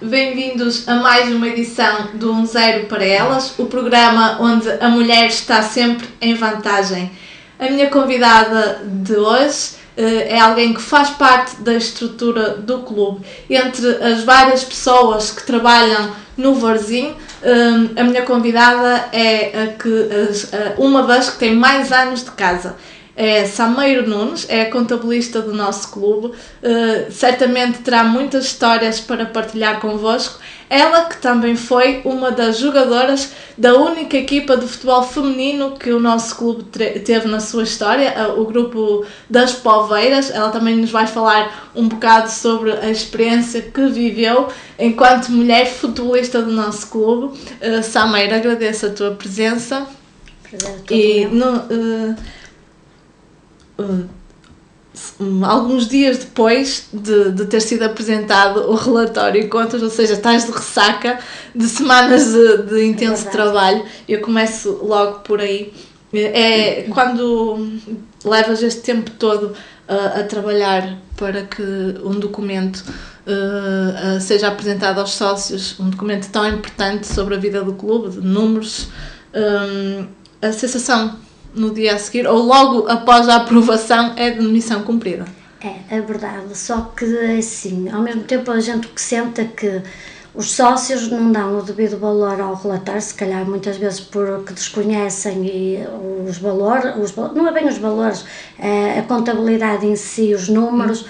bem-vindos a mais uma edição do 1-0 para Elas, o programa onde a mulher está sempre em vantagem. A minha convidada de hoje é alguém que faz parte da estrutura do clube. Entre as várias pessoas que trabalham no Varzim, a minha convidada é uma das que tem mais anos de casa. É Sameiro Nunes, é a contabilista do nosso clube, certamente terá muitas histórias para partilhar convosco. Ela que também foi uma das jogadoras da única equipa de futebol feminino que o nosso clube teve na sua história, o grupo das Poveiras. Ela também nos vai falar um bocado sobre a experiência que viveu enquanto mulher futebolista do nosso clube. Sameiro, agradeço a tua presença. Alguns dias depois de ter sido apresentado o relatório e contas, ou seja, estás de ressaca de semanas de intenso trabalho. Eu começo logo por aí. Quando levas este tempo todo a trabalhar para que um documento seja apresentado aos sócios, um documento tão importante sobre a vida do clube, de números, a sensação no dia a seguir, ou logo após a aprovação, é de missão cumprida. É verdade, só que assim, ao mesmo tempo a gente que sente que os sócios não dão o devido valor ao relatório, se calhar muitas vezes porque desconhecem os valores, não é bem os valores, a contabilidade em si, os números.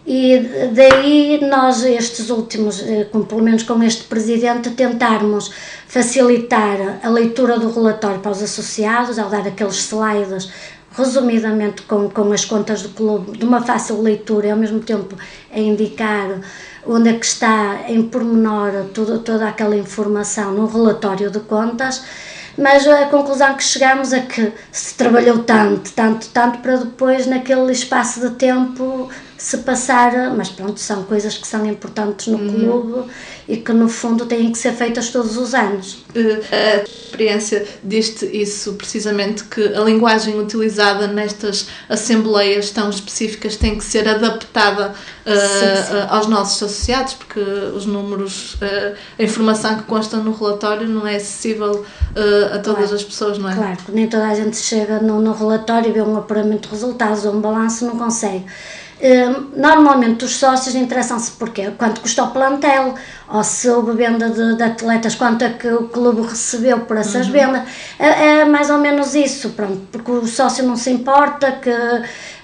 E daí nós, estes últimos, pelo menos com este presidente, tentarmos facilitar a leitura do relatório para os associados, ao dar aqueles slides resumidamente com as contas do clube, de uma fácil leitura e ao mesmo tempo a indicar onde é que está em pormenor toda aquela informação no relatório de contas. Mas a conclusão que chegamos é que se trabalhou tanto para depois naquele espaço de tempo se passar, mas pronto, são coisas que são importantes no clube e que no fundo têm que ser feitas todos os anos. A experiência diz-te isso precisamente, que a linguagem utilizada nestas assembleias tão específicas tem que ser adaptada aos nossos associados, porque os números, a informação que consta no relatório não é acessível a todas as pessoas, não é? Claro, nem toda a gente chega no relatório e vê um apuramento de resultados ou um balanço, não consegue. Normalmente os sócios interessam-se porquê? Quanto custa o plantel, ou se houve venda de atletas, quanto é que o clube recebeu por essas vendas. É mais ou menos isso, pronto, porque o sócio não se importa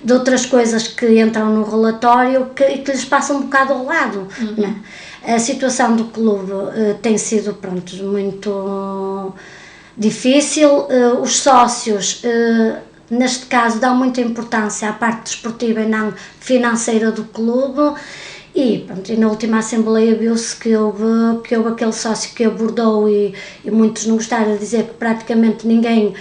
de outras coisas que entram no relatório e que lhes passam um bocado ao lado. Né? A situação do clube tem sido, pronto, muito difícil. Os sócios, neste caso, dão muita importância à parte desportiva e não financeira do clube. E, pronto, e na última Assembleia viu-se que houve aquele sócio que abordou e muitos não gostaram de dizer que praticamente ninguém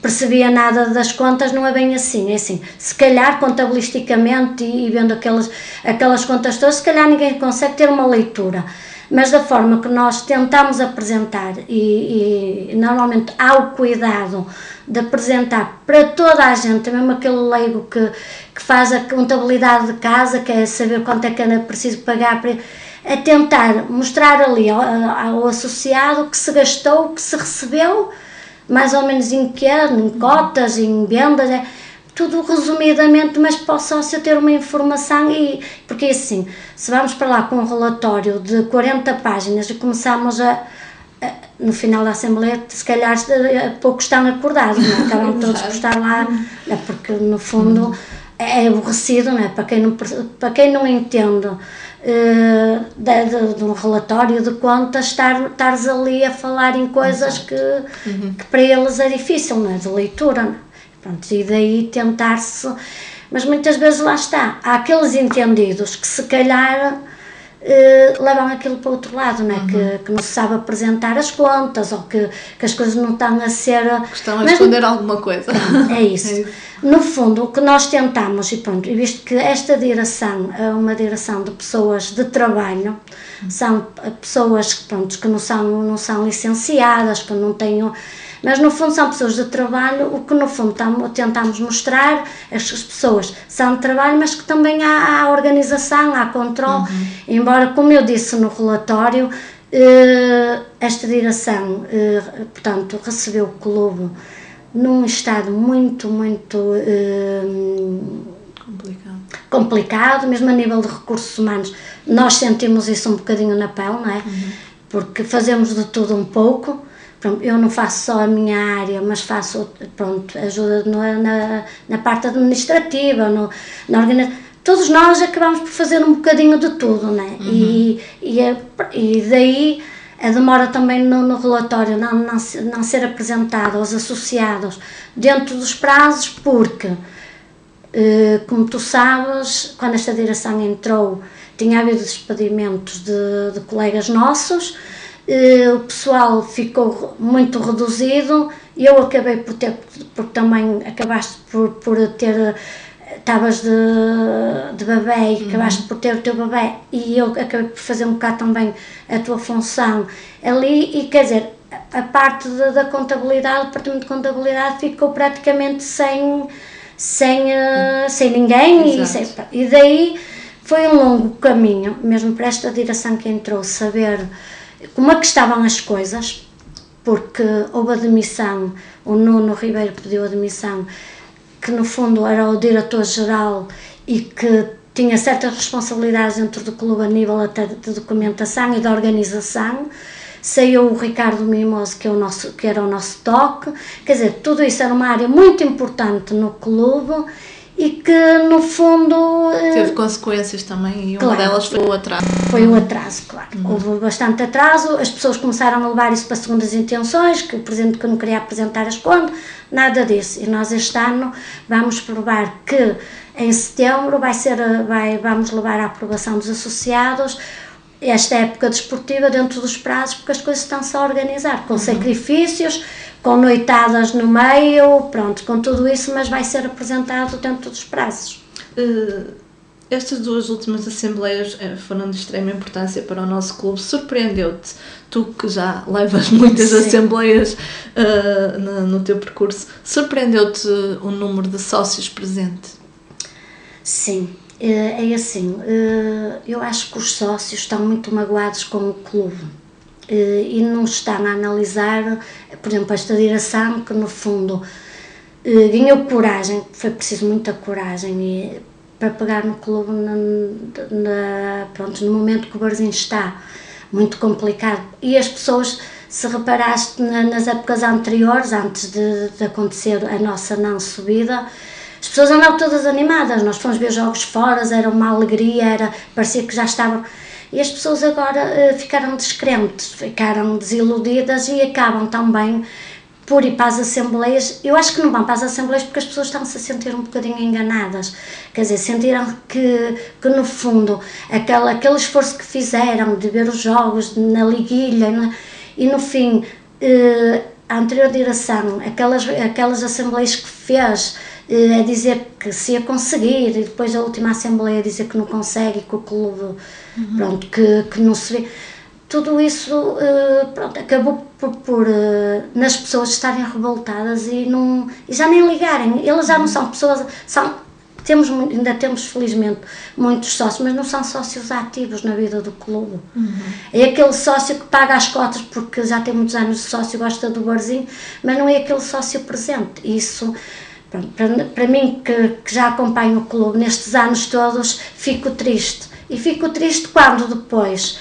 percebia nada das contas. Não é bem assim, é assim, se calhar contabilisticamente e vendo aquelas contas todas, se calhar ninguém consegue ter uma leitura. Mas da forma que nós tentamos apresentar e normalmente há o cuidado de apresentar para toda a gente, mesmo aquele leigo que faz a contabilidade de casa, que é saber quanto é que é preciso pagar, a tentar mostrar ali ao associado que se gastou, que se recebeu, mais ou menos em cotas, em vendas, tudo resumidamente, mas para o sócio ter uma informação. Porque assim, se vamos para lá com um relatório de 40 páginas e começamos no final da Assembleia, se calhar poucos estão acordados, não é? Acabam todos por estar lá, porque no fundo é aborrecido, não é? Para quem não entende de um relatório de contas, estares ali a falar em coisas que para eles é difícil, não é? De leitura, não é? Pronto, e daí tentar-se, mas muitas vezes lá está, há aqueles entendidos que se calhar levam aquilo para o outro lado, não é? Que não se sabe apresentar as contas, ou que as coisas não estão a ser... Que estão a esconder alguma coisa. É isso. No fundo, o que nós tentamos, e pronto, e visto que esta direção é uma direção de pessoas de trabalho, são pessoas pronto, que não são licenciadas, que não têm Mas no fundo são pessoas de trabalho, o que no fundo tentamos mostrar, estas pessoas são de trabalho, mas que também há organização, há controle, embora, como eu disse no relatório, esta direção, portanto, recebeu o clube num estado muito complicado, mesmo a nível de recursos humanos. Nós sentimos isso um bocadinho na pele, não é? Porque fazemos de tudo um pouco. Pronto, eu não faço só a minha área, mas faço, pronto, ajuda na parte administrativa, na organização. Todos nós acabamos por fazer um bocadinho de tudo, não é? E daí a demora também no relatório não ser apresentado aos associados dentro dos prazos, porque, como tu sabes, quando esta direção entrou, tinha havido despedimentos de colegas nossos, o pessoal ficou muito reduzido, eu acabei porque também acabaste por ter, estavas de bebê e acabaste por ter o teu bebê, e eu acabei por fazer um bocado também a tua função ali, e quer dizer, a parte da contabilidade, o departamento de contabilidade ficou praticamente sem ninguém, e daí foi um longo caminho, mesmo para esta direção que entrou, saber como é que estavam as coisas, porque houve a demissão, o Nuno Ribeiro pediu a demissão, que no fundo era o diretor-geral e que tinha certas responsabilidades dentro do clube a nível até de documentação e de organização. Saiu o Ricardo Mimoso, que era o nosso toque, quer dizer, tudo isso era uma área muito importante no clube e que no fundo teve consequências também, e uma delas foi o atraso. Foi o atraso, claro. Houve bastante atraso, as pessoas começaram a levar isso para segundas intenções, que o presidente que não queria apresentar as contas, nada disso. E nós este ano vamos provar que em setembro vamos levar à aprovação dos associados esta época desportiva dentro dos prazos, porque as coisas estão-se a organizar, com sacrifícios, com noitadas no meio, pronto, com tudo isso, mas vai ser apresentado dentro dos prazos. Estas duas últimas assembleias foram de extrema importância para o nosso clube. Surpreendeu-te, tu que já levas muitas assembleias no teu percurso, surpreendeu-te o número de sócios presente? Sim, é assim, eu acho que os sócios estão muito magoados com o clube e não estão a analisar, por exemplo, esta direção que no fundo ganhou coragem, foi preciso muita coragem para pegar no clube pronto, no momento que o Barzinho está muito complicado, e as pessoas, se reparaste nas épocas anteriores, antes de acontecer a nossa não subida, as pessoas andavam todas animadas, nós fomos ver jogos fora, era uma alegria, parecia que já estavam, e as pessoas agora ficaram descrentes, ficaram desiludidas e acabam também por ir para as assembleias. Eu acho que não vão para as assembleias porque as pessoas estão-se a sentir um bocadinho enganadas, quer dizer, sentiram que no fundo aquele esforço que fizeram de ver os jogos na liguilha, e no fim a anterior direção, aquelas assembleias que fez, a dizer que se ia conseguir, e depois a última assembleia a dizer que não consegue, que o clube, pronto, que não se vê. Tudo isso pronto, acabou por nas pessoas estarem revoltadas e já nem ligarem. Eles já não são pessoas, ainda temos felizmente muitos sócios, mas não são sócios ativos na vida do clube. É aquele sócio que paga as cotas porque já tem muitos anos de sócio, gosta do barzinho, mas não é aquele sócio presente. Isso, pronto, para mim que já acompanho o clube nestes anos todos, fico triste. E fico triste quando depois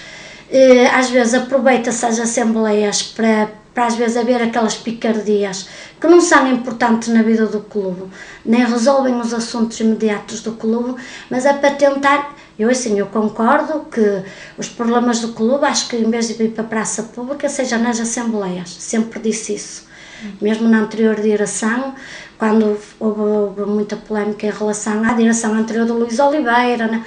às vezes aproveita-se as assembleias para às vezes haver aquelas picardias que não são importantes na vida do clube, nem resolvem os assuntos imediatos do clube, mas é para tentar. Eu concordo que os problemas do clube, acho que em vez de ir para a praça pública, seja nas assembleias, sempre disse isso. Mesmo na anterior direção, quando houve muita polémica em relação à direção anterior do Luís Oliveira, né?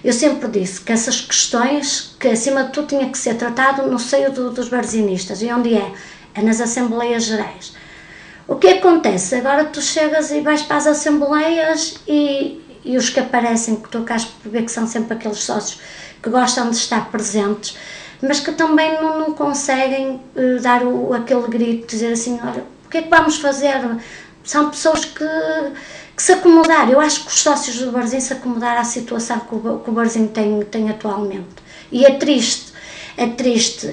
Eu sempre disse que essas questões, que acima de tudo tinha que ser tratado no seio dos barzinistas, e onde é? É nas Assembleias Gerais. O que acontece? Agora tu chegas e vais para as Assembleias e os que aparecem, que tu acabas por ver que são sempre aqueles sócios que gostam de estar presentes, mas que também não conseguem dar aquele grito, dizer assim, olha, que é que vamos fazer? São pessoas que se acomodaram. Eu acho que os sócios do barzinho se acomodaram à situação que o barzinho tem atualmente. E é triste.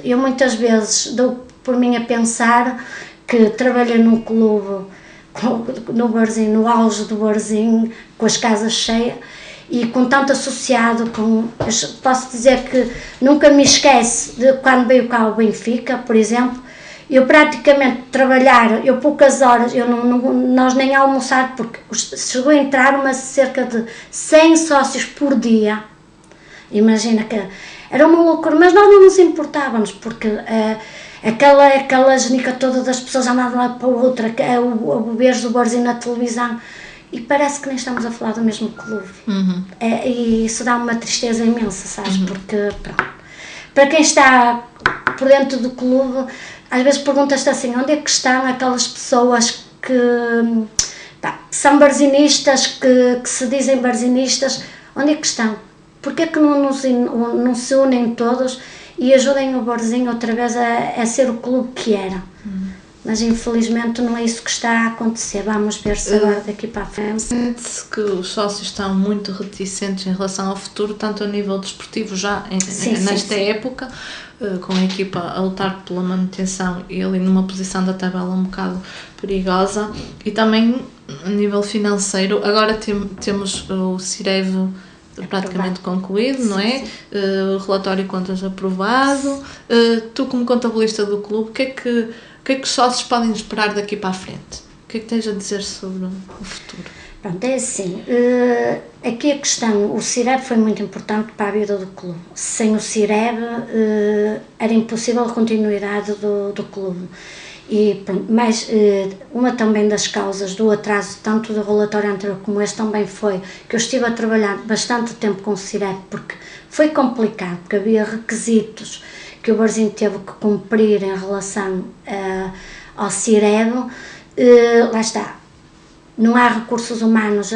Eu muitas vezes dou por mim a pensar que trabalhei num clube, no barzinho, no auge do barzinho, com as casas cheias, e com tanto associado, posso dizer que nunca me esquece de quando veio cá o Benfica, por exemplo. Eu praticamente eu poucas horas, nós nem almoçar, porque chegou a entrar cerca de 100 sócios por dia. Imagina que era uma loucura, mas nós não nos importávamos, porque aquela genica toda das pessoas andavam lá para outra, o bobejo do barzinho na televisão, e parece que nem estamos a falar do mesmo clube. E isso dá uma tristeza imensa, sabes? Porque, pronto, para quem está por dentro do clube, às vezes perguntas-te assim, onde é que estão aquelas pessoas que são barzinistas, que se dizem barzinistas, onde é que estão? Porquê é que não se unem todos e ajudem o barzinho outra vez a ser o clube que era? Mas infelizmente não é isso que está a acontecer. Vamos ver se agora daqui para a frente. Sente-se que os sócios estão muito reticentes em relação ao futuro, tanto a nível desportivo já nesta época, com a equipa a lutar pela manutenção e ali numa posição da tabela um bocado perigosa, e também a nível financeiro. Agora temos o Cirev praticamente concluído, não é? O relatório de contas aprovado. Tu, como contabilista do clube, o que é que os sócios podem esperar daqui para a frente? O que é que tens a dizer sobre o futuro? Pronto, é assim, aqui a questão, o Cirev foi muito importante para a vida do clube. Sem o Cirev era impossível a continuidade do clube. E pronto, mas uma também das causas do atraso, tanto do relatório anterior como este, também foi que eu estive a trabalhar bastante tempo com o Cirev, porque foi complicado, porque havia requisitos que o barzinho teve que cumprir em relação ao Cirev. Lá está, não há recursos humanos,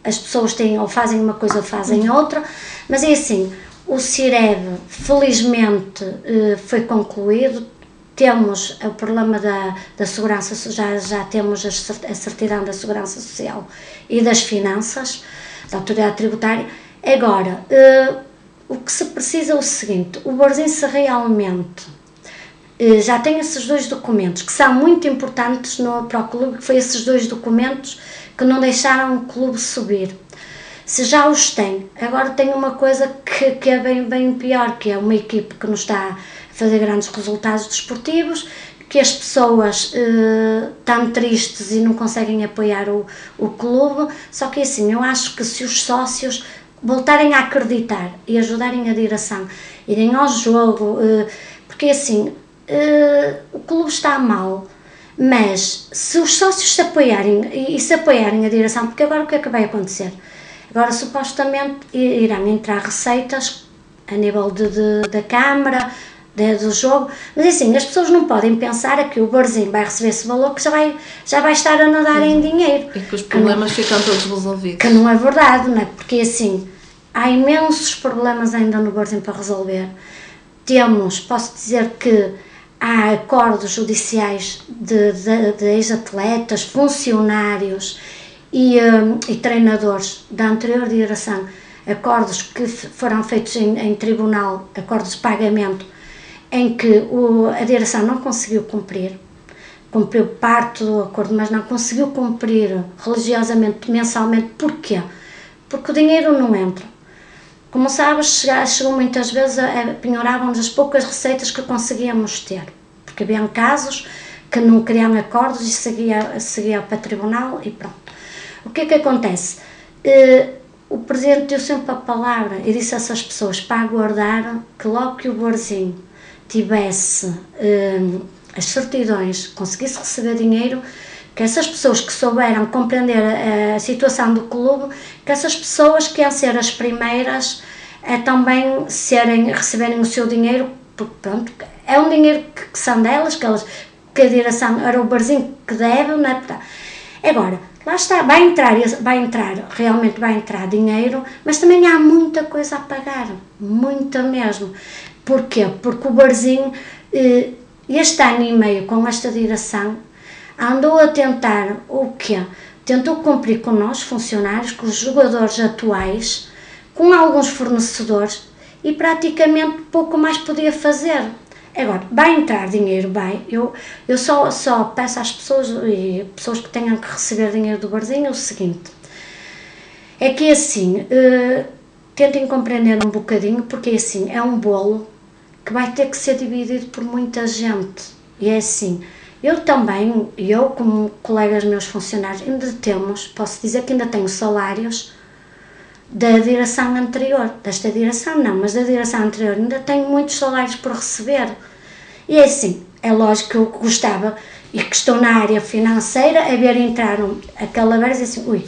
as pessoas têm, ou fazem uma coisa ou fazem outra, mas é assim, o Cirev felizmente foi concluído. Temos o problema da segurança, já temos a certidão da segurança social e das finanças, da autoridade tributária. Agora, o que se precisa é o seguinte, o barzinho, se realmente já tem esses dois documentos, que são muito importantes para o clube, que foi esses dois documentos que não deixaram o clube subir. Se já os tem, agora tem uma coisa que é bem pior, que é uma equipe que não está a fazer grandes resultados desportivos, que as pessoas estão tristes e não conseguem apoiar o clube. Só que assim, eu acho que se os sócios voltarem a acreditar e ajudarem a direção, irem ao jogo, porque assim, o clube está mal, mas se os sócios se apoiarem e se apoiarem a direção, porque agora o que é que vai acontecer? Agora supostamente irão entrar receitas a nível da Câmara, do jogo, mas assim, as pessoas não podem pensar que o barzinho vai receber esse valor, que já vai estar a nadar em dinheiro. E que os problemas ficam todos resolvidos. Que não é verdade, não é? Porque assim, há imensos problemas ainda no barzinho para resolver. Posso dizer que há acordos judiciais de ex-atletas, funcionários e treinadores da anterior direção, acordos que foram feitos em tribunal, acordos de pagamento, em que a direção não conseguiu cumprir, cumpriu parte do acordo, mas não conseguiu cumprir religiosamente, mensalmente. Porquê? Porque o dinheiro não entra. Como sabes, chegou muitas vezes, penhoravam-nos as poucas receitas que conseguíamos ter, porque haviam casos que não criavam acordos e seguia para o tribunal e pronto. O que é que acontece? O presidente deu sempre a palavra e disse a essas pessoas para aguardar que logo que o barzinho tivesse as certidões, conseguisse receber dinheiro, que essas pessoas que souberam compreender a situação do clube, que essas pessoas que iam ser as primeiras a também receberem o seu dinheiro, porque pronto, é um dinheiro que são delas, que a direção era o barzinho que deve, não é? Agora, lá está, realmente vai entrar dinheiro, mas também há muita coisa a pagar, muita mesmo. Porquê? Porque o barzinho, este ano e meio com esta direção, andou a tentar o quê? Tentou cumprir com nós, funcionários, com os jogadores atuais, com alguns fornecedores e praticamente pouco mais podia fazer. Agora, vai entrar dinheiro, vai. Eu só peço às pessoas, e pessoas que tenham que receber dinheiro do barzinho, o seguinte, é que assim, tentem compreender um bocadinho, porque assim, é um bolo que vai ter que ser dividido por muita gente. E é assim, eu como colegas meus funcionários, ainda temos, posso dizer que ainda tenho salários da direção anterior, desta direção não, mas da direção anterior, ainda tenho muitos salários por receber. E é assim, é lógico que eu gostava, e que estou na área financeira, a ver entrar aquela vez e assim, ui,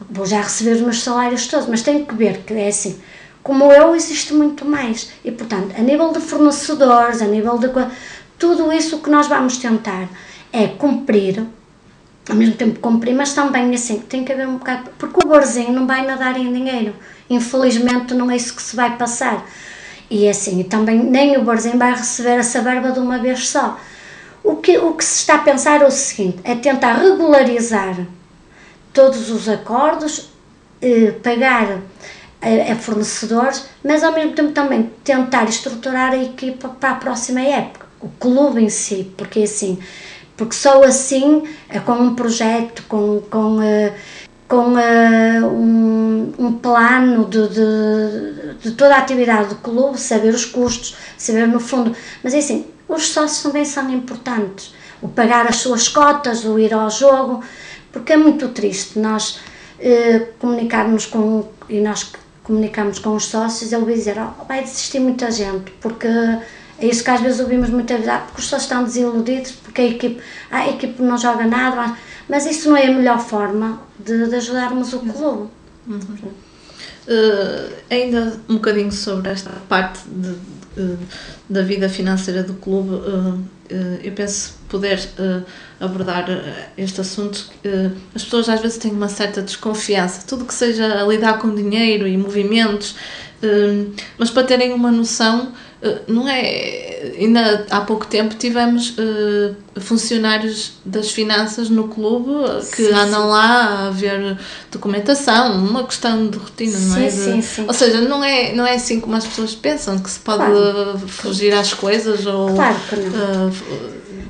vou já receber os meus salários todos, mas tenho que ver que é assim, como eu, existe muito mais. E, portanto, a nível de fornecedores, a nível de... Tudo isso que nós vamos tentar é cumprir, ao mesmo tempo cumprir, mas também assim, tem que haver um bocado... Porque o barzinho não vai nadar em dinheiro. Infelizmente, não é isso que se vai passar. E assim, também nem o barzinho vai receber essa verba de uma vez só. O que se está a pensar é o seguinte, é tentar regularizar todos os acordos, pagar a fornecedores, mas ao mesmo tempo também tentar estruturar a equipa para a próxima época, o clube em si, porque assim, porque só assim, com um projeto, com um plano de toda a atividade do clube, saber os custos, saber no fundo, mas assim, os sócios também são importantes, o pagar as suas cotas, o ir ao jogo, porque é muito triste nós comunicarmos comunicamos com os sócios, ele vai dizer, vai desistir muita gente, porque é isso que às vezes ouvimos muitas vezes, porque os sócios estão desiludidos, porque a equipe não joga nada, mas isso não é a melhor forma de ajudarmos o clube. Uhum. Ainda um bocadinho sobre esta parte da vida financeira do clube, eu penso poder abordar este assunto. As pessoas às vezes têm uma certa desconfiança, tudo que seja a lidar com dinheiro e movimentos, mas para terem uma noção, não é, ainda há pouco tempo tivemos funcionários das finanças no clube que andam lá a ver documentação, uma questão de rotina, não é? Sim. Ou seja, não é assim como as pessoas pensam, que se pode fugir às coisas ou claro que não.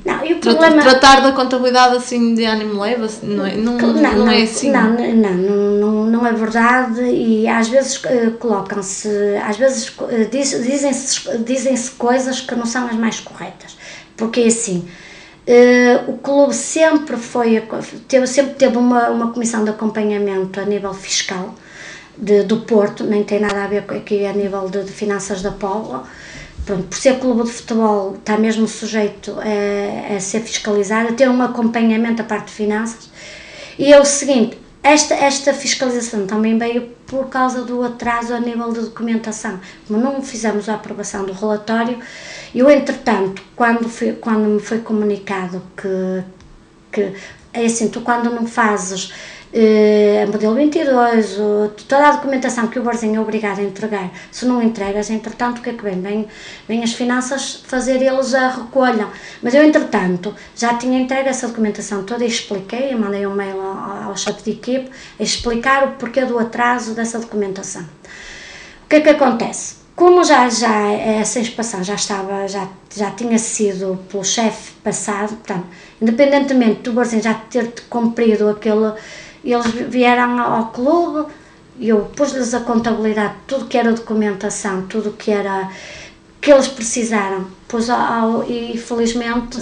Não, e o problema... tratar da contabilidade assim de ânimo leve, não é assim. Não é verdade, e às vezes colocam-se, às vezes dizem-se coisas que não são as mais corretas, porque assim, o clube sempre teve uma comissão de acompanhamento a nível fiscal do Porto, nem tem nada a ver aqui a nível de finanças da Póvoa. Pronto, por ser clube de futebol, está mesmo sujeito a ser fiscalizado, a ter um acompanhamento da parte de finanças. E é o seguinte, esta fiscalização também veio por causa do atraso a nível de documentação. Como não fizemos a aprovação do relatório, eu, entretanto, quando me foi comunicado que é assim, tu quando não fazes a modelo 22, toda a documentação que o barzinho é obrigado a entregar, se não entregas, entretanto, o que é que vem as finanças fazer eles a recolham, mas eu, entretanto, já tinha entregue essa documentação toda e expliquei, eu mandei um mail ao chefe de equipe a explicar o porquê do atraso dessa documentação. O que é que acontece? Como já essa inspeção já tinha sido pelo chefe passado, portanto, independentemente do barzinho já ter cumprido aquele, eles vieram ao clube, eu pus-lhes a contabilidade, tudo que era documentação, tudo que era que eles precisaram, e felizmente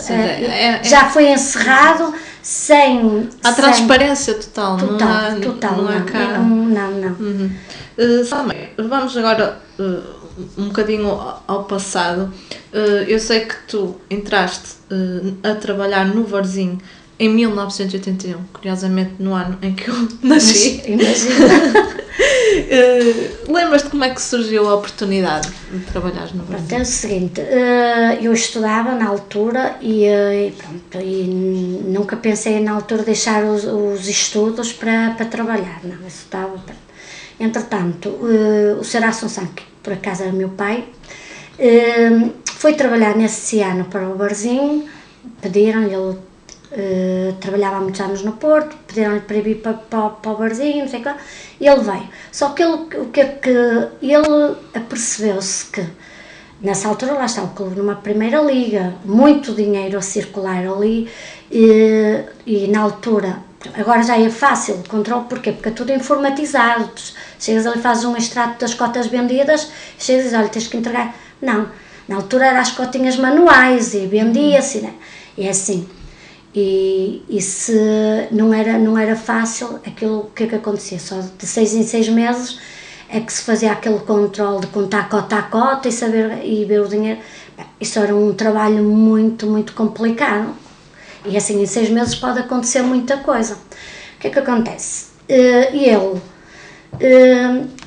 já foi encerrado sem... Há transparência total, não é cá. Não. Uhum. Vamos agora um bocadinho ao passado. Eu sei que tu entraste a trabalhar no Varzim em 1981, curiosamente no ano em que eu nasci. Imagina. Lembras-te como é que surgiu a oportunidade de trabalhar no Varzim? É o seguinte, eu estudava na altura e nunca pensei na altura deixar os estudos para trabalhar, não, eu estudava. Entretanto, o Sr. Assunção, que por acaso era meu pai, foi trabalhar nesse ano para o Varzim, pediram-lhe, ele trabalhava há muitos anos no Porto, pediram-lhe para ir para o barzinho, não sei o que, e ele veio. Só que ele apercebeu-se que, nessa altura, lá está o clube numa primeira liga, muito dinheiro a circular ali, e na altura, agora já é fácil o controle, porquê? Porque é tudo informatizado, chegas ali, fazes um extrato das cotas vendidas, chegas e dizes, olha, tens que entregar. Não, na altura eram as cotinhas manuais e vendia-se, né? E é assim. E se não era fácil, aquilo, o que é que acontecia? Só de 6 em 6 meses é que se fazia aquele controle de contar cota a cota e ver o dinheiro. Isso era um trabalho muito, muito complicado. E assim, em 6 meses pode acontecer muita coisa. O que é que acontece?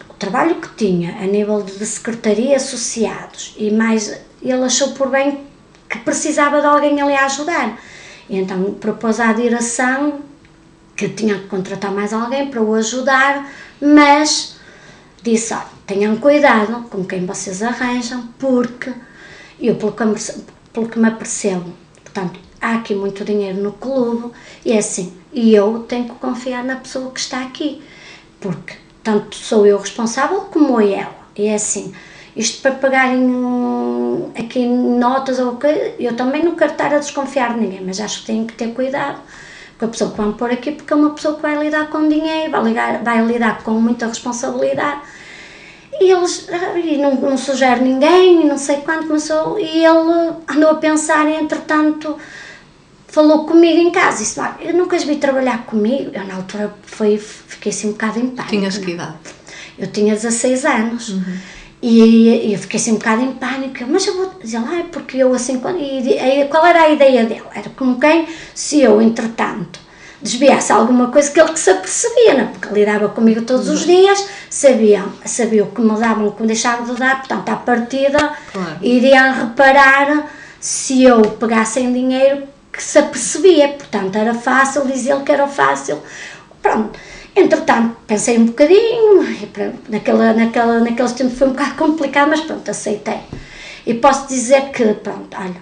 O trabalho que tinha a nível de secretaria, associados, e mais, ele achou por bem que precisava de alguém ali a ajudar. E então propôs à direção que tinha que contratar mais alguém para o ajudar, mas disse, olha, tenham cuidado com quem vocês arranjam, porque eu, pelo que me apercebo, portanto, há aqui muito dinheiro no clube, e é assim, e eu tenho que confiar na pessoa que está aqui, porque tanto sou eu responsável como ela, e é assim, isto para pagarem aqui notas ou o quê, eu também não quero estar a desconfiar de ninguém, mas acho que tenho que ter cuidado com a pessoa que vão pôr aqui, porque é uma pessoa que vai lidar com dinheiro, vai lidar com muita responsabilidade, e eles, não sugere ninguém, não sei quanto começou, e ele andou a pensar, e entretanto falou comigo em casa, e disse, eu nunca os vi trabalhar comigo, eu na altura fiquei assim um bocado em pânico. Tinhas que idade? Eu tinha 16 anos. E eu fiquei assim um bocado em pânico, mas eu vou dizer lá, porque eu assim, qual era a ideia dele? Era como quem, se eu, entretanto, desviasse alguma coisa, que ele que se apercebia, né? Porque lidava comigo todos os dias, sabia o que me davam, o que me deixavam de dar, portanto, à partida, iriam reparar se eu pegasse em dinheiro que se apercebia, portanto, era fácil, dizia-lhe que era fácil, pronto. Entretanto, pensei um bocadinho, naqueles tempos foi um bocado complicado, mas pronto, aceitei. E posso dizer que, pronto, olha,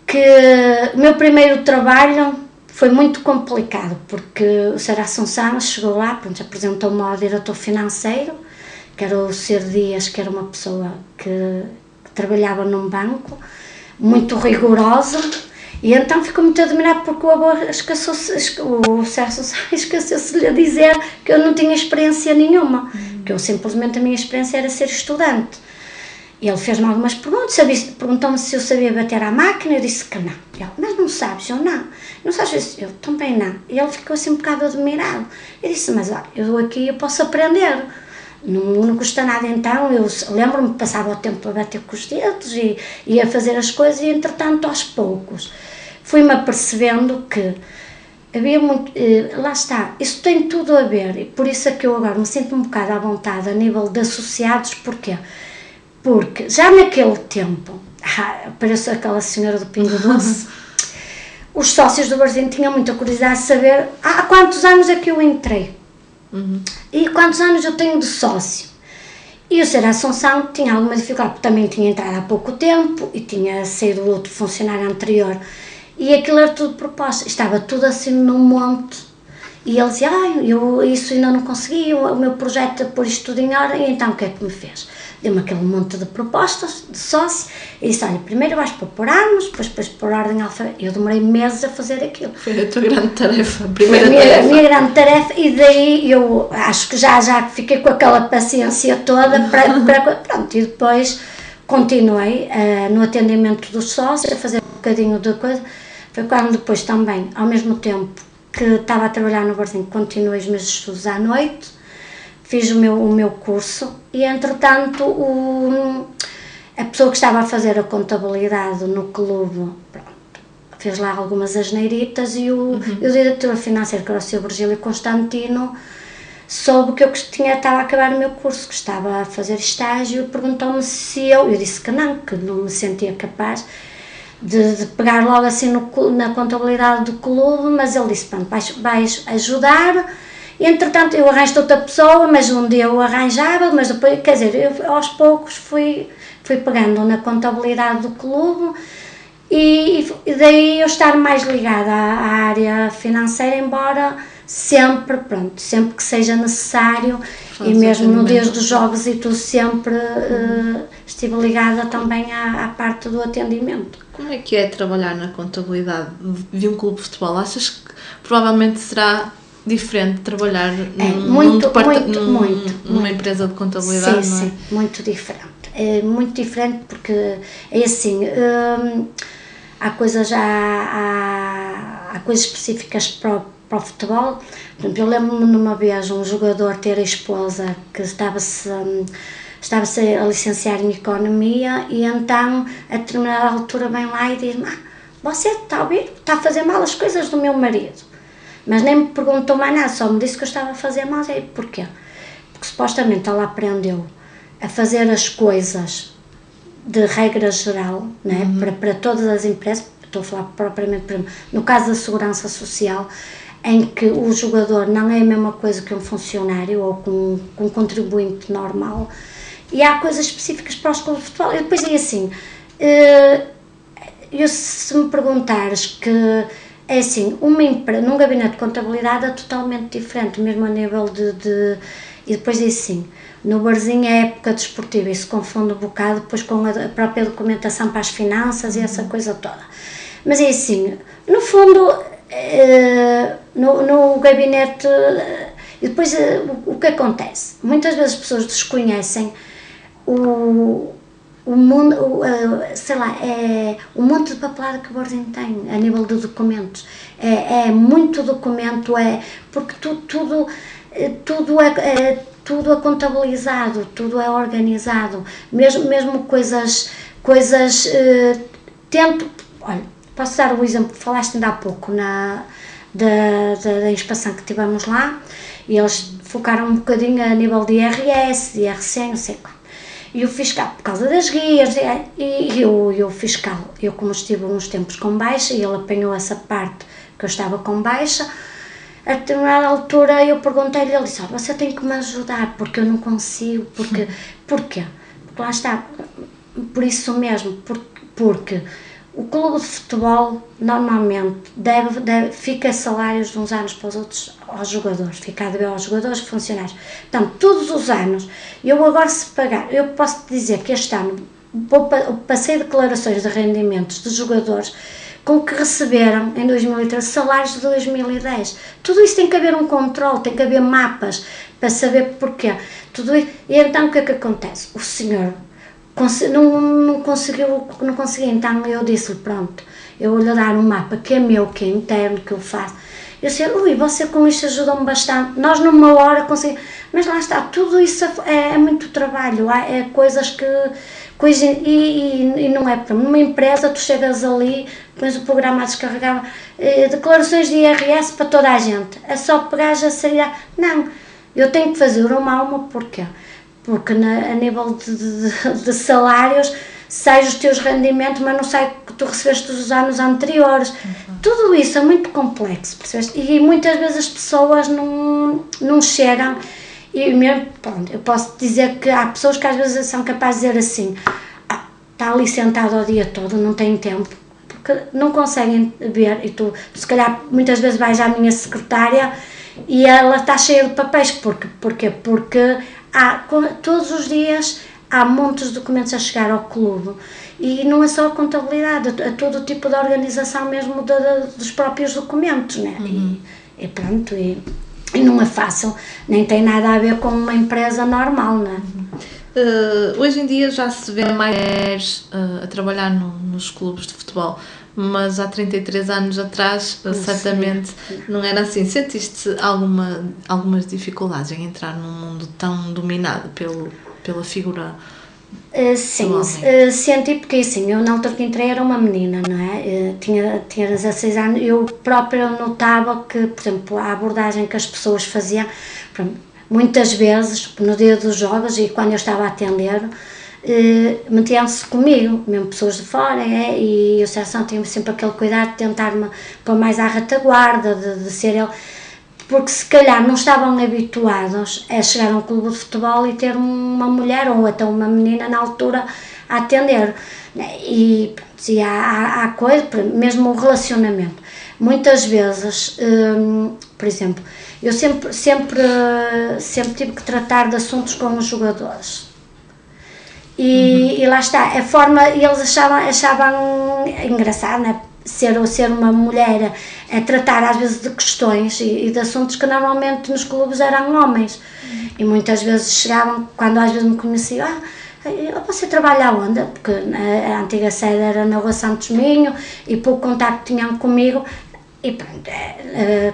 que o meu primeiro trabalho foi muito complicado, porque o Sr. Assunção chegou lá, pronto, apresentou-me ao diretor financeiro, que era o Sr. Dias, que era uma pessoa que trabalhava num banco, muito rigorosa. E então ficou muito admirado, porque o avô o Sérgio esqueceu-se de lhe dizer que eu não tinha experiência nenhuma, que eu simplesmente, a minha experiência era ser estudante. E ele fez-me algumas perguntas, perguntou-me se eu sabia bater à máquina, eu disse que não. Ele, mas não sabes? Eu não sabes isso? Eu também não. E ele ficou assim um bocado admirado. Eu disse, mas olha, eu aqui eu posso aprender. Não custa nada. Então, eu lembro-me que passava o tempo a bater com os dedos e ia fazer as coisas, e entretanto, aos poucos, fui-me apercebendo que havia muito, lá está, isso tem tudo a ver, e por isso é que eu agora me sinto um bocado à vontade a nível de associados. Porquê? Porque já naquele tempo, apareceu aquela senhora do Pingo Doce, os sócios do barzinho tinham muita curiosidade de saber há quantos anos é que eu entrei. E quantos anos eu tenho de sócio. E o Sr. Assunção tinha alguma dificuldade, porque também tinha entrado há pouco tempo e tinha saído do outro funcionário anterior, e aquilo era tudo proposta, estava tudo assim num monte, e ele dizia, eu isso ainda não consegui, o meu projeto é pôr isto tudo em ordem. E então o que é que me fez? Deu-me aquele monte de propostas de sócio, e disse, olha, primeiro vais procurar-nos, depois pôr ordem alfabética. Eu demorei meses a fazer aquilo. Foi a tua grande tarefa, a minha grande tarefa, e daí eu acho que já fiquei com aquela paciência toda para pronto, e depois continuei no atendimento dos sócios, a fazer um bocadinho de coisa. Foi quando depois também, ao mesmo tempo que estava a trabalhar no barzinho, continuei os meus estudos à noite, fiz o meu curso, e entretanto a pessoa que estava a fazer a contabilidade no clube, pronto, fez lá algumas asneiritas, e o diretor financeiro, que era o Sr. Virgílio Constantino, soube que eu estava a acabar o meu curso, que estava a fazer estágio, e perguntou-me se eu disse que não me sentia capaz de pegar logo assim na contabilidade do clube, mas ele disse, pronto, vais ajudar. E, entretanto, eu arranjo outra pessoa, mas um dia eu arranjava, mas depois, quer dizer, eu aos poucos fui pegando na contabilidade do clube, E daí eu estar mais ligada à área financeira, embora sempre, pronto, sempre que seja necessário, e mesmo no dia dos jogos e tudo, sempre estive ligada também à parte do atendimento. Como é que é trabalhar na contabilidade de um clube de futebol? Achas que provavelmente será diferente trabalhar numa empresa de contabilidade? Sim, não é? Sim, muito diferente. É muito diferente porque é assim, há coisas específicas para o futebol. Por exemplo, eu lembro-me numa vez um jogador ter a esposa que estava-se a licenciar em Economia, e então a determinada altura vem lá e diz-me: você está a fazer mal as coisas do meu marido. Mas nem me perguntou mais nada, só me disse que eu estava a fazer mal. E porquê? Porque supostamente ela aprendeu a fazer as coisas de regra geral, né? Para todas as empresas. Estou a falar propriamente, no caso da segurança social, em que o jogador não é a mesma coisa que um funcionário ou com um contribuinte normal, e há coisas específicas para os clubes de futebol. E depois é assim, se me perguntares que é assim, num gabinete de contabilidade é totalmente diferente, mesmo a nível e depois é assim, no barzinho é época desportiva e se confunde um bocado depois com a própria documentação para as finanças e essa coisa toda. Mas é assim, no fundo, no gabinete, e depois o que acontece? Muitas vezes as pessoas desconhecem o mundo, sei lá, o monte de papelada que o barzinho tem a nível de documentos. É muito documento, porque tudo é contabilizado, tudo é organizado, mesmo coisas olha, posso dar o exemplo que falaste ainda há pouco da inspeção que tivemos lá, e eles focaram um bocadinho a nível de IRS, de IRC, não sei qual. E o fiscal, por causa das guias, e o fiscal, eu como estive uns tempos com baixa, e ele apanhou essa parte que eu estava com baixa, a determinada altura eu perguntei-lhe, ele disse: você tem que me ajudar, porque eu não consigo, porquê? Porque lá está, por isso mesmo, porque o clube de futebol normalmente fica salários de uns anos para os outros aos jogadores, fica a dever aos jogadores e funcionários. Portanto, todos os anos, eu agora se pagar, eu posso dizer que este ano passei declarações de rendimentos de jogadores com que receberam em 2013 salários de 2010. Tudo isso tem que haver um controle, tem que haver mapas para saber porquê. Tudo isso, e então o que é que acontece? O senhor não conseguiu, então eu disse-lhe: pronto, eu vou-lhe dar um mapa que é meu, que é interno, que eu faço. Eu disse: você com isto ajudou-me bastante, nós numa hora conseguimos, mas lá está, tudo isso é muito trabalho, é coisas que, e não é para numa empresa, tu chegas ali, pões o programa a descarregar, declarações de IRS para toda a gente, é só pegar já sair, não, eu tenho que fazer uma a uma, porquê? Porque a nível de salários sai os teus rendimentos, mas não sai o que tu recebeste dos anos anteriores. Tudo isso é muito complexo, percebeste? E muitas vezes as pessoas não chegam, e mesmo, pronto, eu posso dizer que há pessoas que às vezes são capazes de dizer assim: está ali sentado o dia todo, não tem tempo, porque não conseguem ver, e tu se calhar muitas vezes vais à minha secretária e ela está cheia de papéis, porque todos os dias há montes de documentos a chegar ao clube, e não é só a contabilidade, é todo o tipo de organização mesmo dos próprios documentos, né? E pronto, e não é fácil, nem tem nada a ver com uma empresa normal, né? Hoje em dia já se vê mais mulheres a trabalhar nos clubes de futebol, mas há 33 anos atrás certamente não era assim. Sentiste algumas dificuldades em entrar num mundo tão dominado pela figura? Sim, senti, porque assim, eu na altura que entrei era uma menina, não é? Tinha 16 anos, eu própria notava que, por exemplo, a abordagem que as pessoas faziam, muitas vezes, no dia dos jogos e quando eu estava a atender, metiam-se comigo, mesmo pessoas de fora, e o Sérgio tinha sempre aquele cuidado de tentar-me pôr mais à retaguarda, de ser ele, porque se calhar não estavam habituados a chegar a um clube de futebol e ter uma mulher ou até uma menina na altura a atender. E há coisa, mesmo o relacionamento. Muitas vezes, por exemplo, eu sempre tive que tratar de assuntos com os jogadores. E lá está, a forma, eles achavam engraçado, né? Ser uma mulher a tratar às vezes de questões e de assuntos que normalmente nos clubes eram homens. E muitas vezes chegavam, quando às vezes me conheciam, você trabalha onde? Porque a antiga sede era na Rua Santos Minho e pouco contacto tinham comigo. E pronto,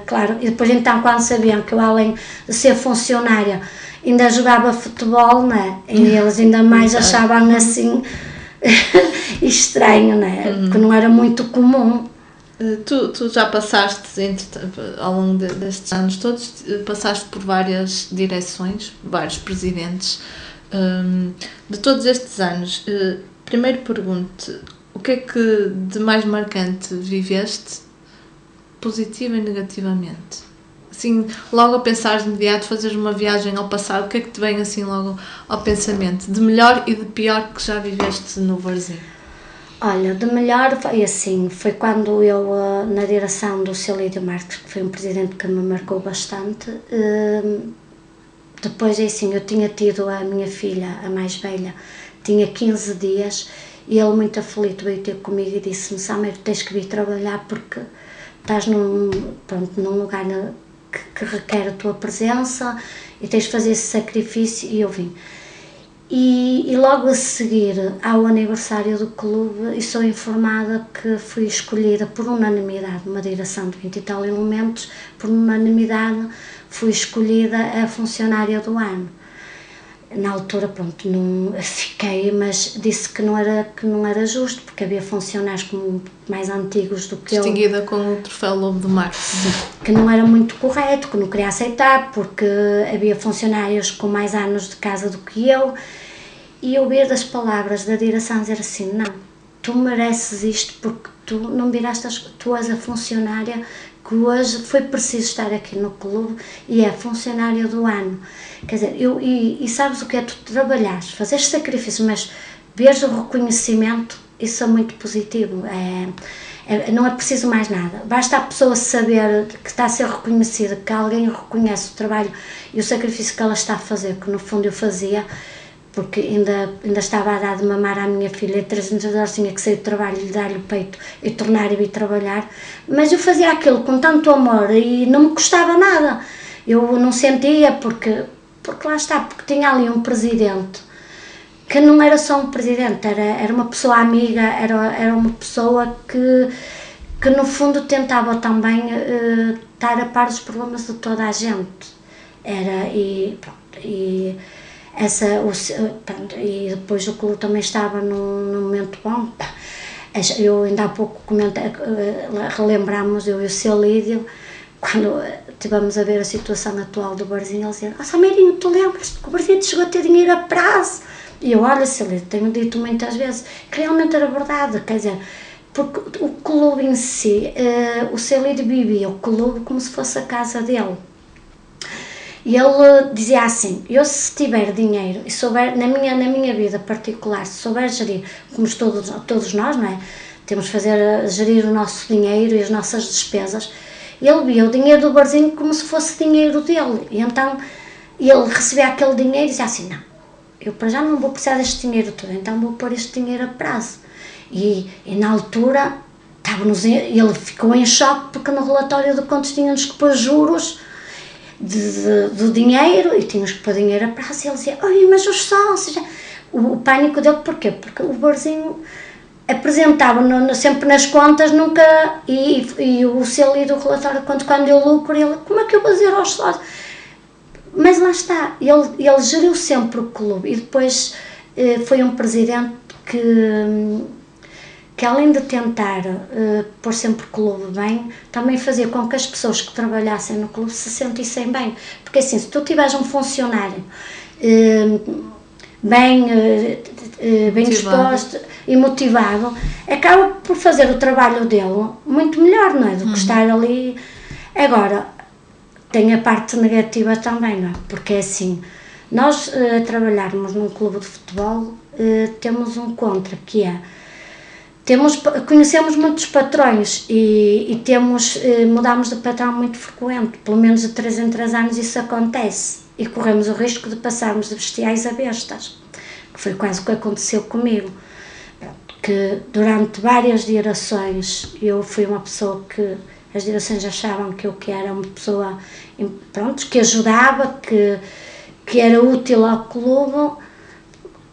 claro, e depois então quando sabiam que eu, além de ser funcionária, ainda jogava futebol, né? E eles ainda mais achavam assim estranho, né? Porque não era muito comum. Tu já passaste, ao longo destes anos todos, passaste por várias direções, vários presidentes. De todos estes anos, primeiro pergunto, o que é que de mais marcante viveste, positiva e negativamente? Assim, logo a pensar de imediato, fazeres uma viagem ao passado, o que é que te vem assim logo ao pensamento? De melhor e de pior que já viveste no Varzim? Olha, de melhor foi assim, foi quando eu, na direção do Celídio Marques, que foi um presidente que me marcou bastante, depois é assim, eu tinha tido a minha filha, a mais velha, tinha 15 dias, e ele muito aflito veio ter comigo e disse-me: Sameiro, tens que vir trabalhar porque estás num lugar que requer a tua presença e tens de fazer esse sacrifício. E eu vim. E logo a seguir ao aniversário do clube, e sou informada que fui escolhida por unanimidade, uma direção de 20 e tal elementos, por unanimidade fui escolhida a funcionária do ano. Na altura, pronto, não fiquei, mas disse que não era justo, porque havia funcionários mais antigos do que eu. Distinguida com o troféu Lobo do Mar. Que não era muito correto, que não queria aceitar, porque havia funcionários com mais anos de casa do que eu. E ouvir das palavras da direção dizer assim: não, tu mereces isto porque tu não viraste, tu és a funcionária que hoje foi preciso estar aqui no clube e é funcionária do ano. Quer dizer, e sabes o que é tu trabalhares, fazeres sacrifícios, mas veres o reconhecimento, isso é muito positivo. Não é preciso mais nada, basta a pessoa saber que está a ser reconhecida, que alguém reconhece o trabalho e o sacrifício que ela está a fazer, que no fundo eu fazia, porque ainda estava a dar de mamar à minha filha, 300 horas tinha que sair do trabalho, lhe dar-lhe o peito e tornar e vir trabalhar, mas eu fazia aquilo com tanto amor e não me custava nada, eu não sentia, porque lá está, porque tinha ali um presidente, que não era só um presidente, era uma pessoa amiga, era uma pessoa que no fundo tentava também estar a par dos problemas de toda a gente, e depois o clube também estava num momento bom. Eu ainda há pouco relembramos, eu e o Celídio, quando estivemos a ver a situação atual do Varzim, ele dizia: Sameirinho, tu lembras que o Varzim chegou a ter dinheiro a prazo? E eu: olha, Celídio, tenho dito muitas vezes que realmente era verdade, quer dizer, porque o clube em si, o Celídio vivia o clube como se fosse a casa dele. E ele dizia assim: eu, se tiver dinheiro e souber, na minha vida particular, se souber gerir, como todos nós, não é? Temos que gerir o nosso dinheiro e as nossas despesas. Ele via o dinheiro do Varzim como se fosse dinheiro dele. E então ele recebia aquele dinheiro e dizia assim: não, eu para já não vou precisar deste dinheiro todo, então vou pôr este dinheiro a prazo. E na altura ele ficou em choque, porque no relatório de contas tínhamos que pôr juros do dinheiro e tínhamos que pôr dinheiro a prazo. E ele dizia: oi, mas os sócios, o pânico dele, porquê? Porque o Varzim apresentava sempre nas contas, nunca, e o Celídio do relatório de contas, quando eu lucro, ele: como é que eu vou dizer aos sócios? Mas lá está, ele geriu sempre o clube, e depois foi um presidente que além de tentar pôr sempre o clube bem, também fazia com que as pessoas que trabalhassem no clube se sentissem bem. Porque assim, se tu tiveres um funcionário bem disposto e motivado, acaba por fazer o trabalho dele muito melhor, não é? Do que estar ali. Agora, tem a parte negativa também, não é? Porque é assim, nós trabalharmos num clube de futebol, temos um contra, que é, conhecemos muitos patrões e mudamos de patrão muito frequente, pelo menos de 3 em 3 anos isso acontece, e corremos o risco de passarmos de bestiais a bestas, que foi quase o que aconteceu comigo, que durante várias gerações eu fui uma pessoa que as direções achavam que eu era uma pessoa, pronto, que ajudava, que era útil ao clube.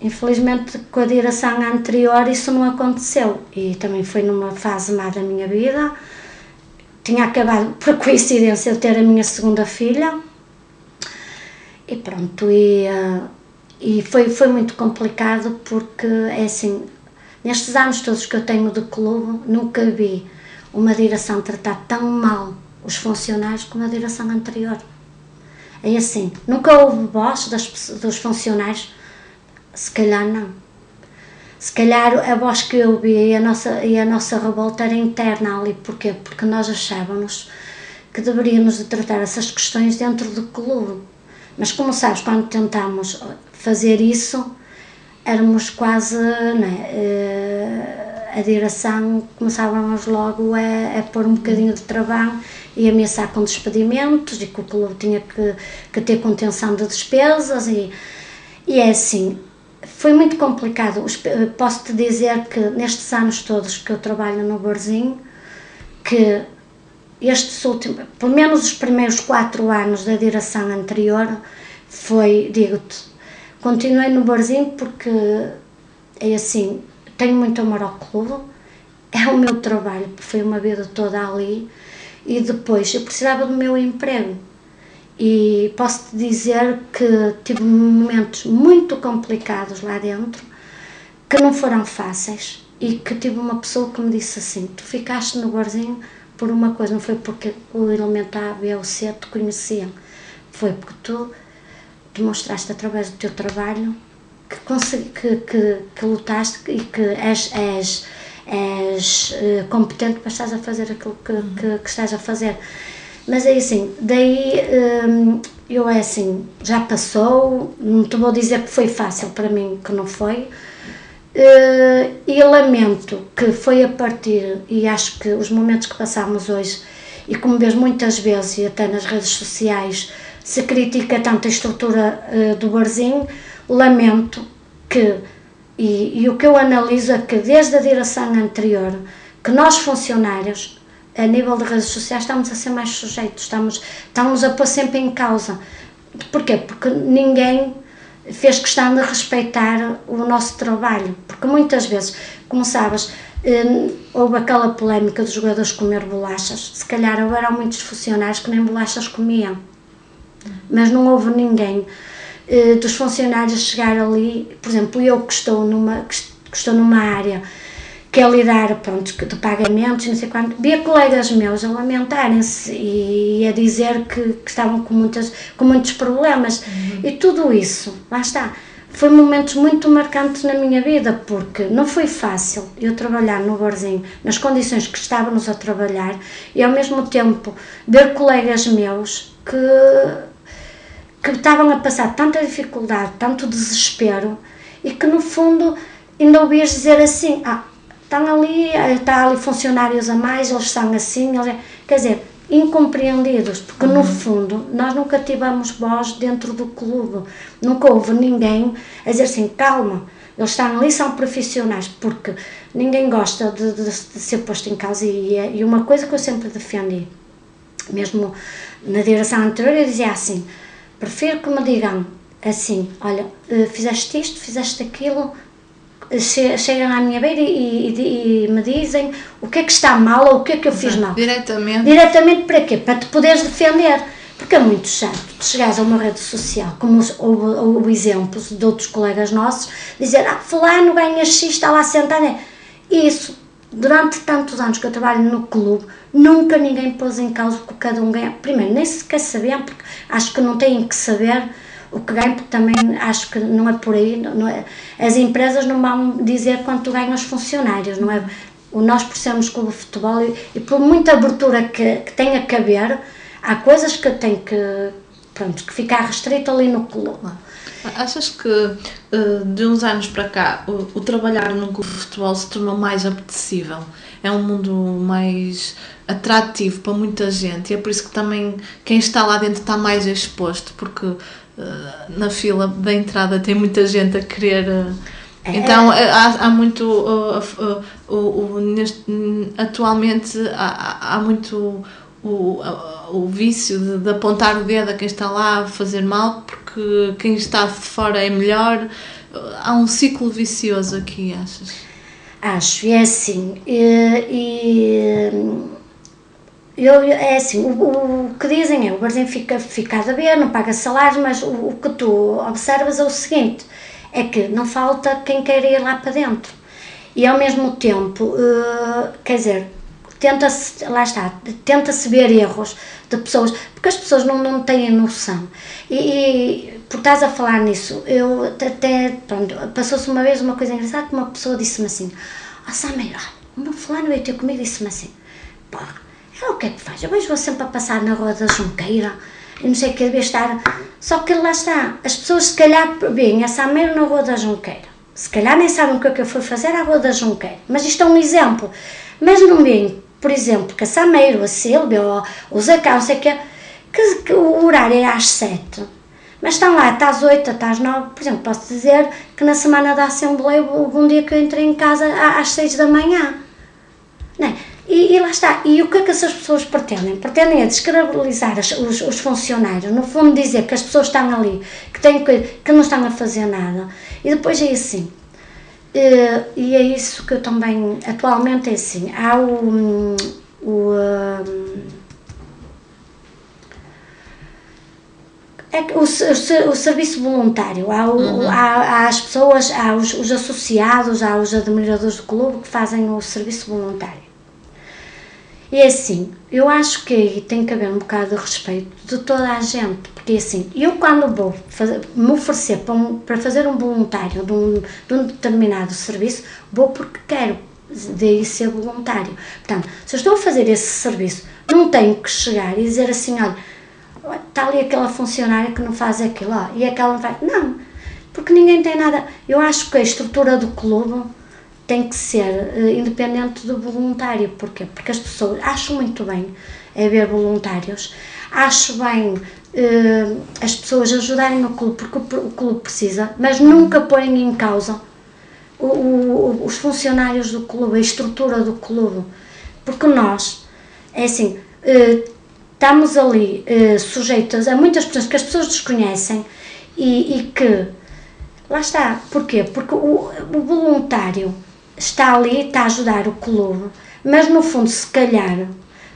Infelizmente, com a direção anterior isso não aconteceu, e também foi numa fase má da minha vida. Tinha acabado, por coincidência, de ter a minha segunda filha, e pronto, e foi muito complicado, porque é assim, nestes anos todos que eu tenho de clube, nunca vi uma direção tratar tão mal os funcionários como a direção anterior. É assim, nunca houve voz dos funcionários. Se calhar não. Se calhar a voz que eu ouvi e a nossa revolta era interna ali. Porquê? Porque nós achávamos que deveríamos de tratar essas questões dentro do clube. Mas como sabes, quando tentámos fazer isso, éramos quase, a direção, começávamos logo a pôr um bocadinho de travão e ameaçar com despedimentos, e que o clube tinha que ter contenção de despesas, e é assim. Foi muito complicado. Posso-te dizer que nestes anos todos que eu trabalho no barzinho, que estes últimos, pelo menos os primeiros 4 anos da direção anterior, foi, digo-te, continuei no barzinho porque é assim, tenho muito amor ao clube, é o meu trabalho, foi uma vida toda ali, e depois eu precisava do meu emprego. E posso-te dizer que tive momentos muito complicados lá dentro, que não foram fáceis, e que tive uma pessoa que me disse assim: tu ficaste no barzinho por uma coisa, não foi porque o elemento A, B ou C te conheciam, foi porque tu demonstraste através do teu trabalho que lutaste e que és competente para estás a fazer aquilo que estás a fazer. Mas é assim, daí eu é assim, já passou, não te vou dizer que foi fácil, para mim que não foi, e lamento que foi a partir, e acho que os momentos que passámos hoje, e como vês muitas vezes, e até nas redes sociais, se critica tanto a estrutura do barzinho, lamento que, e o que eu analiso é que desde a direção anterior, que nós funcionários, a nível de redes sociais, estamos a ser mais sujeitos, estamos a pôr sempre em causa. Porquê? Porque ninguém fez questão de respeitar o nosso trabalho, porque muitas vezes, como sabes, houve aquela polémica dos jogadores comer bolachas, se calhar houveram muitos funcionários que nem bolachas comiam, mas não houve ninguém dos funcionários chegar ali, por exemplo, eu que estou numa área que é lidar, pronto, de pagamentos, não sei quanto, via colegas meus a lamentarem-se e a dizer que estavam com muitos problemas, e tudo isso, lá está, foi momentos muito marcantes na minha vida, porque não foi fácil eu trabalhar no barzinho, nas condições que estávamos a trabalhar, e ao mesmo tempo ver colegas meus que estavam a passar tanta dificuldade, tanto desespero, e que no fundo ainda ouvias dizer assim: está ali funcionários a mais, eles são assim, quer dizer, incompreendidos, porque no fundo nós nunca tivemos voz dentro do clube, nunca houve ninguém a dizer assim: calma, eles estão ali, são profissionais, porque ninguém gosta de ser posto em causa, e uma coisa que eu sempre defendi, mesmo na direção anterior, eu dizia assim: prefiro que me digam assim, olha, fizeste isto, fizeste aquilo, chegam à minha beira e me dizem o que é que está mal ou o que é que eu fiz mal. Diretamente para quê? Para te poderes defender. Porque é muito chato tu chegares a uma rede social, como houve exemplos de outros colegas nossos, dizer: fulano ganha X, está lá sentado. Isso, durante tantos anos que eu trabalho no clube, nunca ninguém pôs em causa o que cada um ganha. Primeiro, nem sequer sabiam, porque acho que não têm que saber o que ganho, porque também acho que não é por aí, não é, as empresas não vão dizer quanto ganham os funcionários, não é? Nós, por sermos clube de futebol, e por muita abertura que tenha que haver, há coisas que tem que ficar restrito ali no clube. Achas que de uns anos para cá o trabalhar num clube de futebol se tornou mais apetecível? É um mundo mais atrativo para muita gente e é por isso que também quem está lá dentro está mais exposto, porque na fila da entrada tem muita gente a querer. Então há muito. Atualmente há muito o vício de apontar o dedo a quem está lá a fazer mal, porque quem está de fora é melhor. Há um ciclo vicioso aqui, achas? Acho, é assim. É assim, o que dizem é o Varzim fica a dever, não paga salários, mas o que tu observas é o seguinte, é que não falta quem queira ir lá para dentro. E ao mesmo tempo, quer dizer, tenta-se ver erros de pessoas, porque as pessoas não têm noção. E por estás a falar nisso, eu até, pronto, passou-se uma vez uma coisa engraçada que uma pessoa disse-me assim, Samir, o meu fulano veio ter comigo e disse-me assim, pá, ela o que é que faz? Eu vejo-a sempre a passar na Rua da Junqueira e não sei o que devia estar, só que lá está, as pessoas se calhar veem a Samir na Rua da Junqueira, se calhar nem sabem o que eu fui fazer à Rua da Junqueira, mas isto é um exemplo, mas não veem, por exemplo, que a Samir, a Sílvia ou o Zacá, não sei o que o horário é às 7, mas estão lá até às 8, até às 9, por exemplo, posso dizer que na semana da Assembleia houve um dia que eu entrei em casa às 6 da manhã, não é? E lá está, e o que é que essas pessoas pretendem? Pretendem é descredibilizar os funcionários, no fundo dizer que as pessoas estão ali, que não estão a fazer nada, e depois é assim, e é isso que eu também, atualmente é assim, há o serviço voluntário, há as pessoas, há os associados, há os admiradores do clube que fazem o serviço voluntário. E é assim, eu acho que aí tem que haver um bocado de respeito de toda a gente, porque assim, eu quando vou me oferecer para fazer um voluntário de um determinado serviço, vou porque quero daí ser voluntário. Portanto, se eu estou a fazer esse serviço, não tenho que chegar e dizer assim, olha, está ali aquela funcionária que não faz aquilo, e aquela não faz. Não, porque ninguém tem nada. Eu acho que a estrutura do clube tem que ser independente do voluntário. Porquê? Porque as pessoas acham muito bem haver voluntários, acho bem as pessoas ajudarem o clube, porque o clube precisa, mas nunca porem em causa os funcionários do clube, a estrutura do clube, porque nós, é assim, estamos ali sujeitos a muitas pessoas que as pessoas desconhecem e que, lá está, porquê? Porque o voluntário está ali, está a ajudar o clube, mas no fundo, se calhar,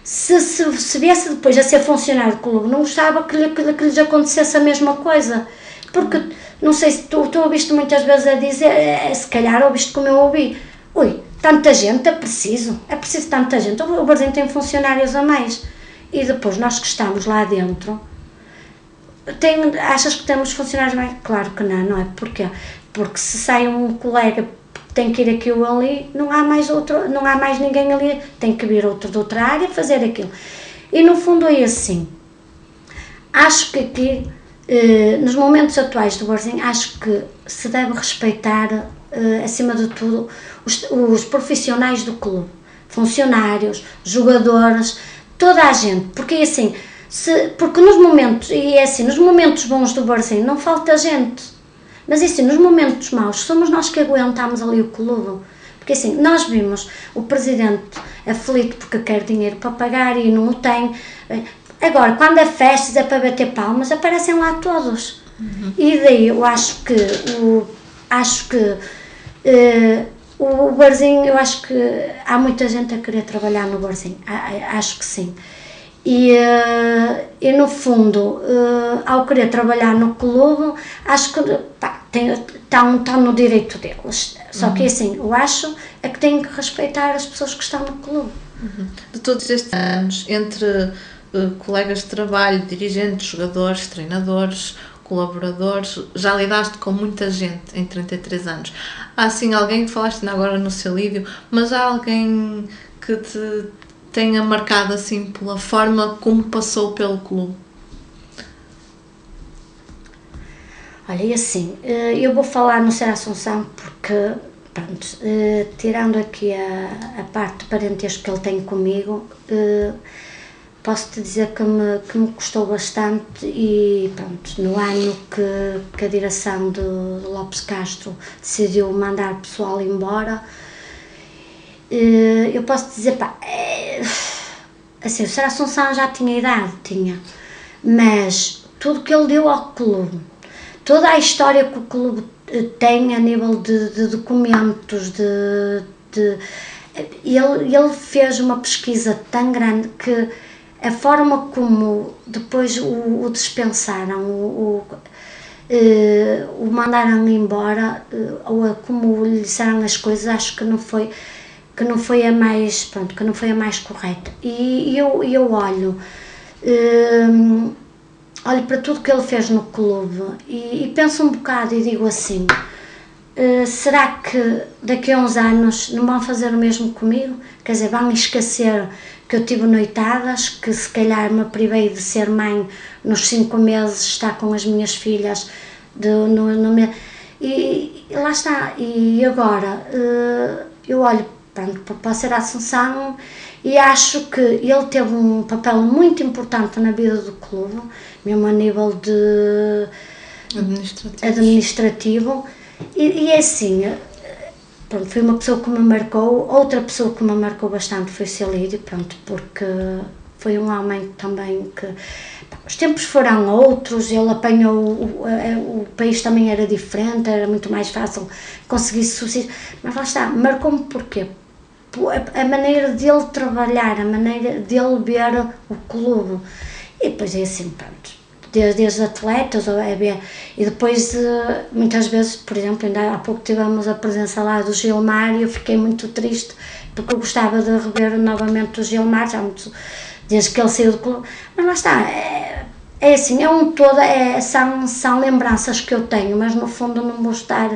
se viesse depois a ser funcionário do clube, não gostava que lhes acontecesse a mesma coisa, porque, não sei se tu ouviste muitas vezes a dizer, se calhar ouviste como eu ouvi, ui, tanta gente, é preciso tanta gente, o Varzim tem funcionários a mais, e depois nós que estamos lá dentro, achas que temos funcionários mais? Claro que não é? Porquê? Porque se sai um colega tem que ir aqui ou ali, não há mais ninguém ali, tem que vir outro de outra área fazer aquilo. E no fundo é assim, acho que aqui, nos momentos atuais do Varzim, acho que se deve respeitar, acima de tudo, os profissionais do clube, funcionários, jogadores, toda a gente, porque assim, porque nos momentos, e é assim, nos momentos bons do Varzim não falta gente, mas assim, nos momentos maus, somos nós que aguentamos ali o clube, porque assim, nós vimos o presidente aflito porque quer dinheiro para pagar e não o tem, agora, quando é festas, é para bater palmas, aparecem lá todos, e daí eu acho que o Varzim, eu acho que há muita gente a querer trabalhar no Varzim, acho que sim. E no fundo, ao querer trabalhar no clube, acho que estão no direito deles. Só que assim, eu acho é que têm que respeitar as pessoas que estão no clube. De todos estes anos, entre colegas de trabalho, dirigentes, jogadores, treinadores, colaboradores, já lidaste com muita gente em 33 anos. Há assim alguém que falaste agora no seu vídeo, mas há alguém que te tenha marcado assim pela forma como passou pelo clube? Olha, e assim, eu vou falar no Ser Assunção porque, pronto, tirando aqui a parte do parentesco que ele tem comigo, posso-te dizer que me custou bastante e, pronto, no ano que a direção do Lopes Castro decidiu mandar o pessoal embora, eu posso dizer, pá, assim, o Ser Assunção já tinha idade, mas tudo que ele deu ao clube, toda a história que o clube tem a nível de documentos, ele fez uma pesquisa tão grande que a forma como depois o dispensaram, o mandaram embora, ou como lhe disseram as coisas, acho que não foi a mais, pronto, que não foi a mais correta. E eu olho para tudo que ele fez no clube e penso um bocado e digo assim, será que daqui a uns anos não vão fazer o mesmo comigo? Quer dizer, vão esquecer que eu tive noitadas, que se calhar me privei de ser mãe nos 5 meses, estar com as minhas filhas, e lá está. E agora, eu olho para Ser Assunção e acho que ele teve um papel muito importante na vida do clube, mesmo a nível de administrativo. E é assim, pronto, foi uma pessoa que me marcou. Outra pessoa que me marcou bastante foi o Celídio, pronto, porque foi um homem também que os tempos foram outros, ele apanhou, o país também era diferente, era muito mais fácil conseguir subsídio, mas lá está, marcou-me porquê? A maneira dele trabalhar, a maneira dele ver o clube, e depois é assim, pronto, desde atletas, e depois muitas vezes, por exemplo, ainda há pouco tivemos a presença lá do Gilmar e eu fiquei muito triste porque eu gostava de rever novamente o Gilmar, já muito, desde que ele saiu do clube, mas lá está, é assim, é um todo, são lembranças que eu tenho, mas no fundo não vou estar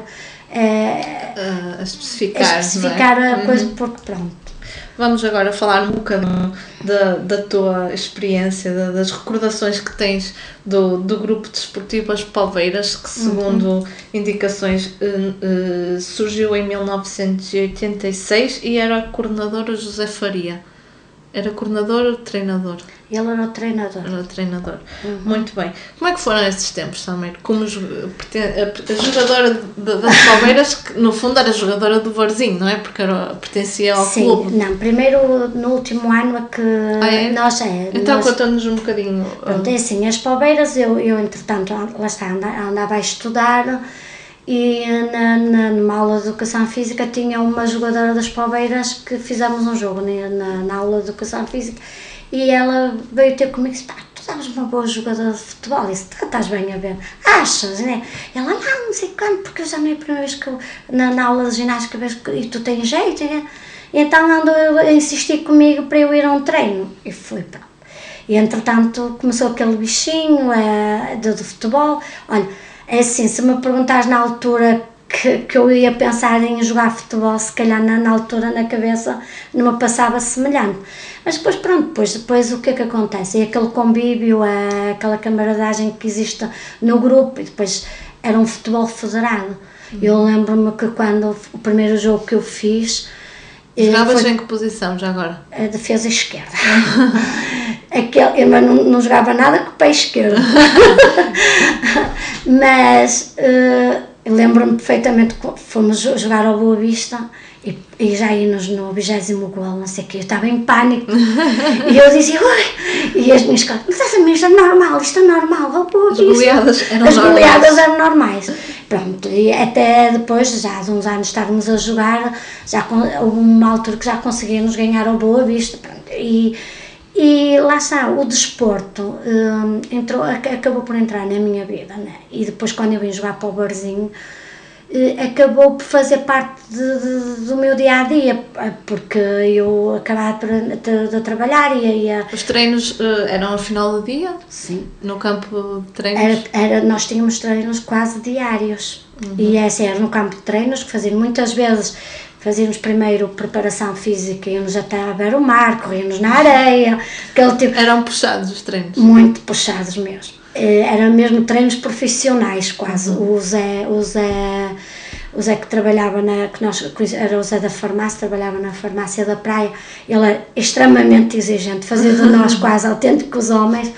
a especificar a coisa, porque pronto. Vamos agora falar um bocadinho da tua experiência, das recordações que tens do grupo desportivo As Poveiras, que segundo indicações surgiu em 1986 e era coordenador o José Faria. Era coordenador ou treinador? Ele era o treinador. Era o treinador. Muito bem. Como é que foram esses tempos, Salmeiro? Como a jogadora das Palmeiras, que no fundo era jogadora do Varzinho, não é? Porque pertencia ao clube. Sim, não. Primeiro, no último ano é que nós... Então conta-nos um bocadinho. Pronto, é assim, as Palmeiras, eu entretanto, lá está, andava a estudar e numa aula de Educação Física tinha uma jogadora das Palmeiras que fizemos um jogo na aula de Educação Física. E ela veio ter comigo e disse, pá, tu estavas uma boa jogadora de futebol, e disse, estás bem a ver, achas, né? Ela, não sei quando, porque eu já não é a primeira vez que eu, na aula de ginástica, e tu tens jeito, né? E então andou a insistir comigo para eu ir a um treino, e fui, pá. E entretanto começou aquele bichinho do futebol. Olha, é assim, se me perguntares na altura que eu ia pensar em jogar futebol, se calhar na altura na cabeça não me passava semelhante. Mas depois pronto, depois o que é que acontece? É aquele convívio, aquela camaradagem que existe no grupo, e depois era um futebol federado. Eu lembro-me que quando o primeiro jogo que eu fiz... Jogavas em que posição já agora? A defesa esquerda. Eu não jogava nada com o pé esquerdo. Mas... lembro-me perfeitamente que fomos jogar ao Boa Vista e já íamos no 20º gol, não sei o quê, eu estava em pânico e eu dizia, ui, e as minhas colegas, mas isto é normal, ao Boa Vista. As goleadas eram normais. Pronto, e até depois, já de uns anos estávamos a jogar, houve uma altura que já conseguíamos ganhar ao Boa Vista, pronto, e lá está, o desporto acabou por entrar na minha vida, né? E depois quando eu vim jogar para o Barzinho, acabou por fazer parte do meu dia-a-dia, porque eu acabava de trabalhar e ia... Os treinos eram ao final do dia? Sim. No campo de treinos? Nós tínhamos treinos quase diários, e era no campo de treinos que fazíamos muitas vezes. Fazíamos primeiro preparação física, íamos até a beira-mar, corríamos na areia, aquele tipo... Eram puxados os treinos? Muito puxados mesmo. Era mesmo treinos profissionais quase. O Zé que trabalhava era o Zé da farmácia, trabalhava na farmácia da praia, ele era extremamente exigente, fazia de nós quase autênticos homens,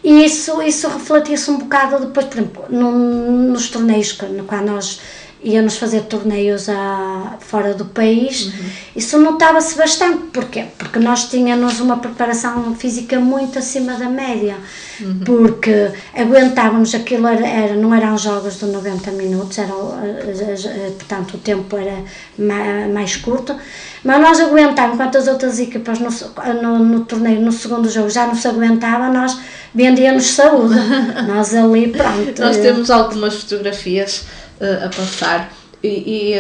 e isso refletia-se um bocado depois, por exemplo, nos torneios, quando nós íamos fazer torneios fora do país, isso notava-se bastante. Porquê? Porque nós tínhamos uma preparação física muito acima da média, porque aguentávamos aquilo, não eram jogos de 90 minutos, portanto o tempo era mais curto, mas nós aguentávamos, enquanto as outras equipas no torneio, no segundo jogo, já não se aguentavam, nós vendíamos saúde, nós ali, pronto. Nós temos algumas fotografias a passar e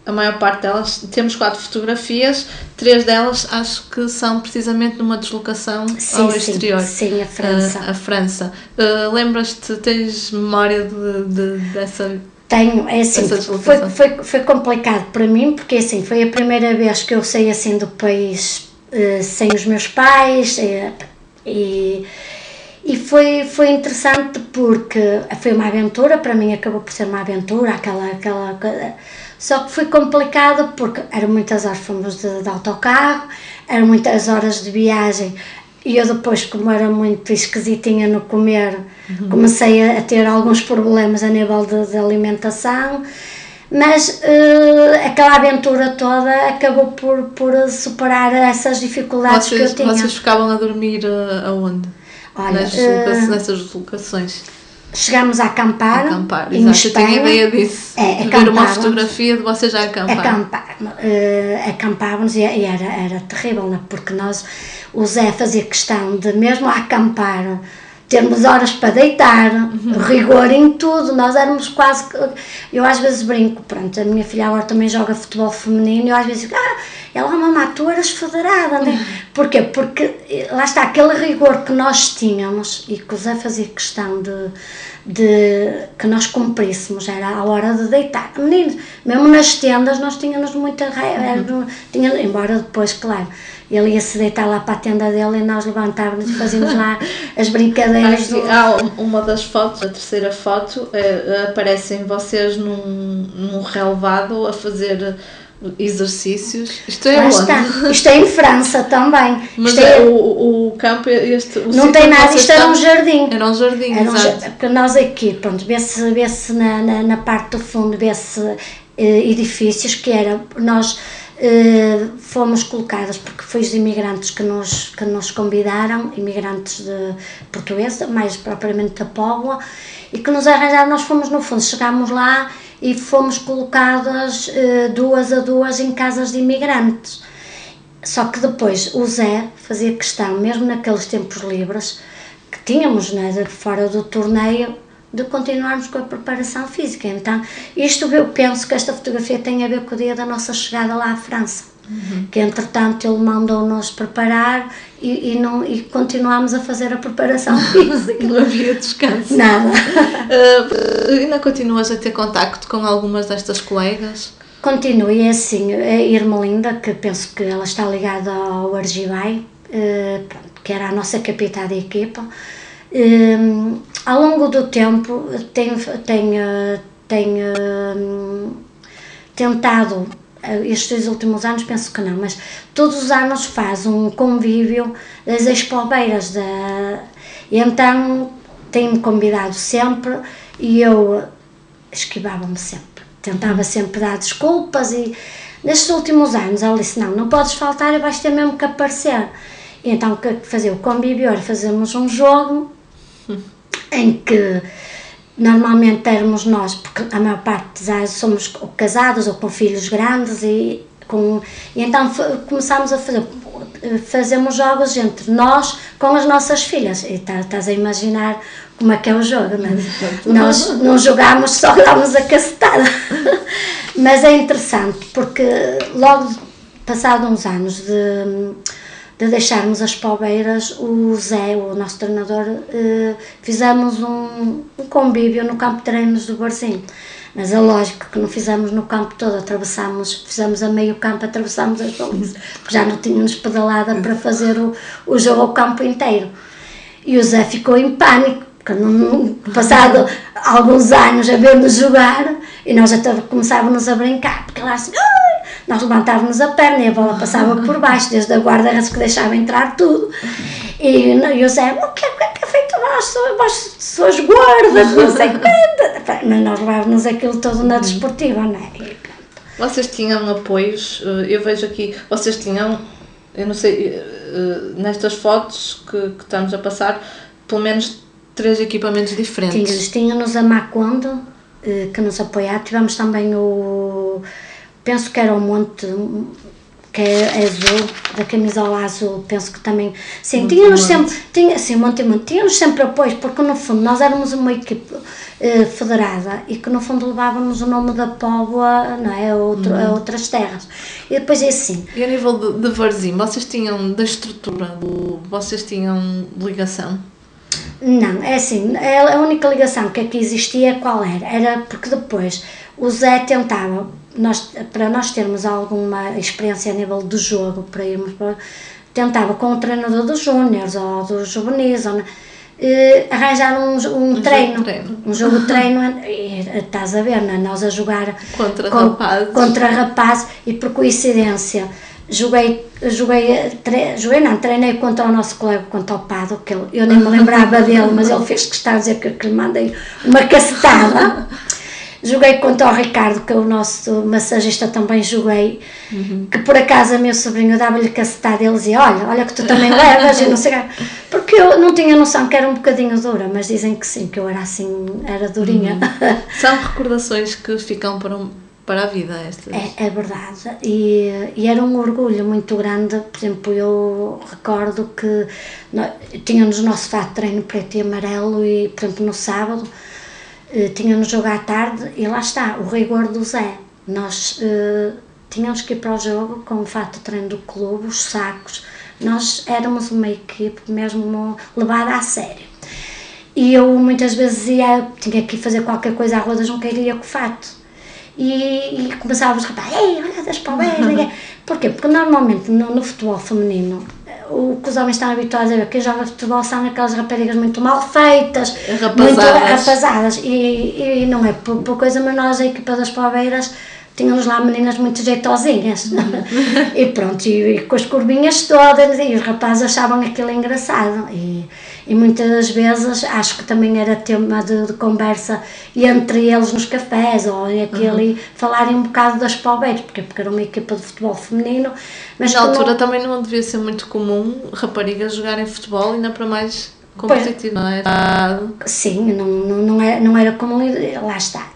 a maior parte delas, temos 4 fotografias, 3 delas acho que são precisamente numa deslocação ao exterior. Sim, a França. A França. Lembras-te, tens memória dessa? Tenho, é assim, foi complicado para mim, porque assim, foi a primeira vez que eu saí assim do país sem os meus pais, e foi interessante porque foi uma aventura, para mim acabou por ser uma aventura, aquela coisa. Só que foi complicado porque eram muitas horas, fomos de autocarro, eram muitas horas de viagem, e eu depois, como era muito esquisitinha no comer, comecei a ter alguns problemas a nível de alimentação, mas aquela aventura toda acabou por superar essas dificuldades que eu tinha. Vocês ficavam a dormir aonde? Olha, nessas deslocações? Chegámos a acampar em Espanha. Eu tinha ideia disso, de ver uma fotografia de vocês a acampar. Acampávamos e era terrível, não? Porque o Zé fazia questão de, mesmo a acampar, termos horas para deitar, rigor em tudo. Nós éramos quase, eu às vezes brinco, pronto, a minha filha agora também joga futebol feminino, e eu às vezes digo, ela, mamãe, tu eras federada, né? Porquê? Porque lá está, aquele rigor que nós tínhamos e que o Zé fazia questão de que nós cumpríssemos, era a hora de deitar. Meninos, mesmo nas tendas nós tínhamos muita raiva, embora depois, claro, ele ia se deitar lá para a tenda dele e nós levantávamos e fazíamos lá as brincadeiras. Há uma das fotos, a terceira foto, aparecem vocês num relevado a fazer exercícios. Isto é onde? Isto é em França também. Mas o campo, não tem nada, isto era um jardim. Era um jardim, exato. Porque nós aqui, pronto, vê-se na parte do fundo, vê-se edifícios que era, nós fomos colocadas, porque foi os imigrantes que nos convidaram, imigrantes portugueses, mais propriamente da Póvoa, e que nos arranjaram. Nós fomos, no fundo, chegámos lá e fomos colocadas 2 a 2 em casas de imigrantes. Só que depois o Zé fazia questão, mesmo naqueles tempos livres que tínhamos, né, fora do torneio, de continuarmos com a preparação física. Então, isto eu penso que esta fotografia tem a ver com o dia da nossa chegada lá à França, que entretanto ele mandou-nos preparar e continuámos a fazer a preparação física. Não havia descanso. Nada. Ainda continuas a ter contacto com algumas destas colegas? Continuo, e é assim, a Irmelinda, que penso que ela está ligada ao Argivai, que era a nossa capitã de equipa. Ao longo do tempo tenho tentado, estes últimos anos penso que não, mas todos os anos faz um convívio das expobeiras, e então tem-me convidado sempre e eu esquivava-me sempre, tentava sempre dar desculpas, e nestes últimos anos ela disse, não podes faltar e vais ter mesmo que aparecer. E então o que fazia o convívio era fazermos um jogo em que normalmente éramos nós, porque a maior parte já somos casados ou com filhos grandes, e então começámos a fazermos jogos entre nós com as nossas filhas, e estás a imaginar como é que é o jogo, não é? Nós não jogámos, só dávamos a cacetada. Mas é interessante porque logo passados uns anos de deixarmos as pobeiras, o Zé, o nosso treinador, fizemos um convívio no campo de treinos do Barzinho. Mas é lógico que não fizemos no campo todo, fizemos a meio campo, atravessámos as balizas, porque já não tínhamos pedalada para fazer o jogo ao campo inteiro. E o Zé ficou em pânico, porque passado alguns anos a ver-nos jogar, e nós até começávamos a brincar, porque lá assim, nós levantávamos a perna e a bola passava por baixo, desde a guarda-redes que deixava entrar tudo. E o Zé, o que é feito vós sois guardas, não sei o quê. Mas nós levávamos aquilo todo na desportiva, não é? Vocês tinham apoios, eu vejo aqui, vocês tinham, eu não sei, nestas fotos que estamos a passar, pelo menos 3 equipamentos diferentes. Tínhamos a Macondo, que nos apoiava, tivemos também penso que era o Monte, que é azul, da camisola azul, penso que também, sim, tínhamos sempre, tínhamos sempre apoios, porque no fundo nós éramos uma equipe federada e que no fundo levávamos o nome da Póvoa, não é, a outras terras. E depois é assim. E a nível de Varzim, vocês tinham da estrutura, vocês tinham ligação? Não, é assim, a única ligação que aqui existia qual era? Era porque depois o Zé tentava, para nós termos alguma experiência a nível do jogo, para irmos tentava com o treinador dos júniores ou dos juvenis, arranjar um treino, um jogo de treino, e estás a ver, não é? Nós a jogar contra rapazes, e por coincidência treinei contra o nosso colega, contra o Pado, que eu nem me lembrava dele, mas ele fez questão de dizer que lhe mandei uma cacetada. Joguei contra o Ricardo, que é o nosso massagista, também joguei, que por acaso a meu sobrinho dava-lhe cacetada e ele dizia, olha que tu também levas, e não sei o quê, porque eu não tinha noção que era um bocadinho dura, mas dizem que sim, que eu era assim, era durinha. São recordações que ficam para a vida estas. É verdade, e era um orgulho muito grande. Por exemplo, eu recordo que tínhamos o nosso fato de treino preto e amarelo e, por exemplo, no sábado, tínhamos jogo à tarde e lá está, o rigor do Zé. Nós tínhamos que ir para o jogo com o fato de treino do clube, os sacos. Nós éramos uma equipe mesmo levada a sério. E eu muitas vezes tinha que ir fazer qualquer coisa à Rodas, não queria com o fato. E começávamos a reparar, olha das palmeiras, porquê? Porque normalmente no futebol feminino, o que os homens estão habituados a ver, quem joga futebol são aquelas raparigas muito mal feitas, muito rapazadas, e não é por coisa, mas nós, a equipa das Palmeiras, tínhamos lá meninas muito jeitosinhas, e pronto, e com as curvinhas todas, e os rapazes achavam aquilo engraçado, e muitas vezes acho que também era tema de conversa entre eles nos cafés, ou aquele, falarem um bocado das Palmeiras, porque era uma equipa de futebol feminino. Mas na altura também não devia ser muito comum raparigas jogarem futebol, ainda para mais competitivo, não é? Sim, não era comum, lá está.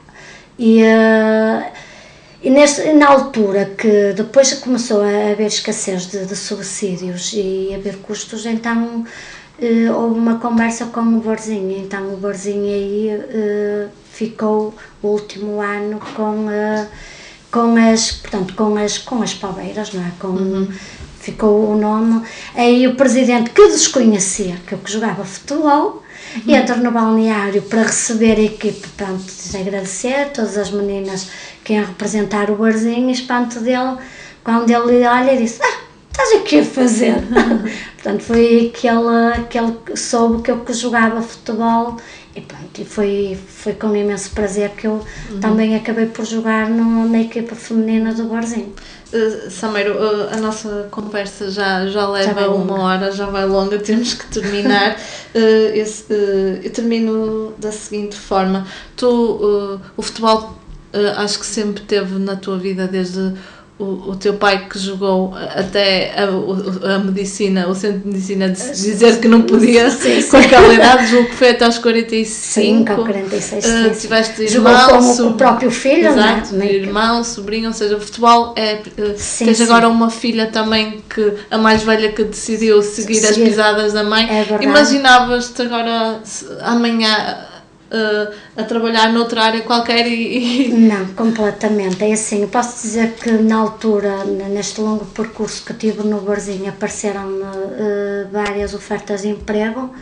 E na altura que depois começou a haver escassez de subsídios e a haver custos, então houve uma conversa com o Barzinho, então o Barzinho aí ficou o último ano com as Palmeiras, não é? Ficou o nome. Aí o presidente, que desconhecia que eu jogava futebol, entra no balneário para receber a equipe, pronto, agradecer a todas as meninas que iam representar o Barzinho, e espanto dele, quando ele olha e disse, estás aqui a fazer? Portanto, foi aí que ele soube que eu jogava futebol, e pronto, e foi com imenso prazer que eu também acabei por jogar na equipa feminina do Barzinho. Sameiro, a nossa conversa já leva uma hora, já vai longa, temos que terminar. Eu termino da seguinte forma: o futebol acho que sempre teve na tua vida, desde o teu pai que jogou até a medicina, o centro de medicina, dizer que não podia, com aquela idade, julgo que foi até aos 45. Sim, com 46. Tiveste irmão, com o próprio filho, exato, né? Irmão, sobrinho, ou seja, o futebol tens agora uma filha também, que a mais velha, que decidiu seguir as pisadas da mãe. Imaginavas-te agora amanhã a trabalhar noutra área qualquer Não, completamente. É assim, eu posso dizer que na altura, neste longo percurso que tive no Barzinho, apareceram várias ofertas de emprego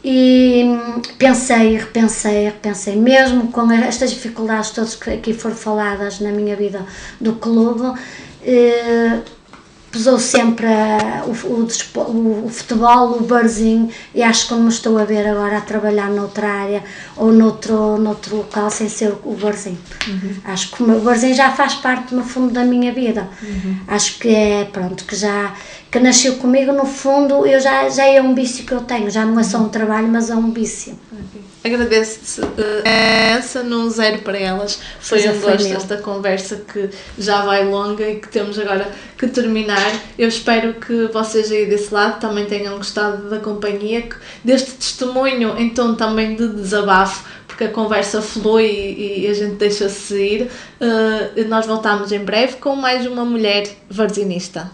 e repensei, mesmo com estas dificuldades todas que aqui foram faladas na minha vida do clube, pesou sempre o futebol, o barzinho, e acho que não me estou a ver agora a trabalhar noutra área ou noutro local sem ser o barzinho. Acho que o barzinho já faz parte no fundo da minha vida. Acho que é, pronto, que nasceu comigo, no fundo eu já é um vício que eu tenho, já não é só um trabalho, mas é um vício. Agradeço-te essa no Zero para Elas. Foi um gosto esta conversa que já vai longa e que temos agora que terminar. Eu espero que vocês aí desse lado também tenham gostado da companhia, deste testemunho em tom também de desabafo, porque a conversa flui e a gente deixa-se ir. Nós voltamos em breve com mais uma mulher varzinista.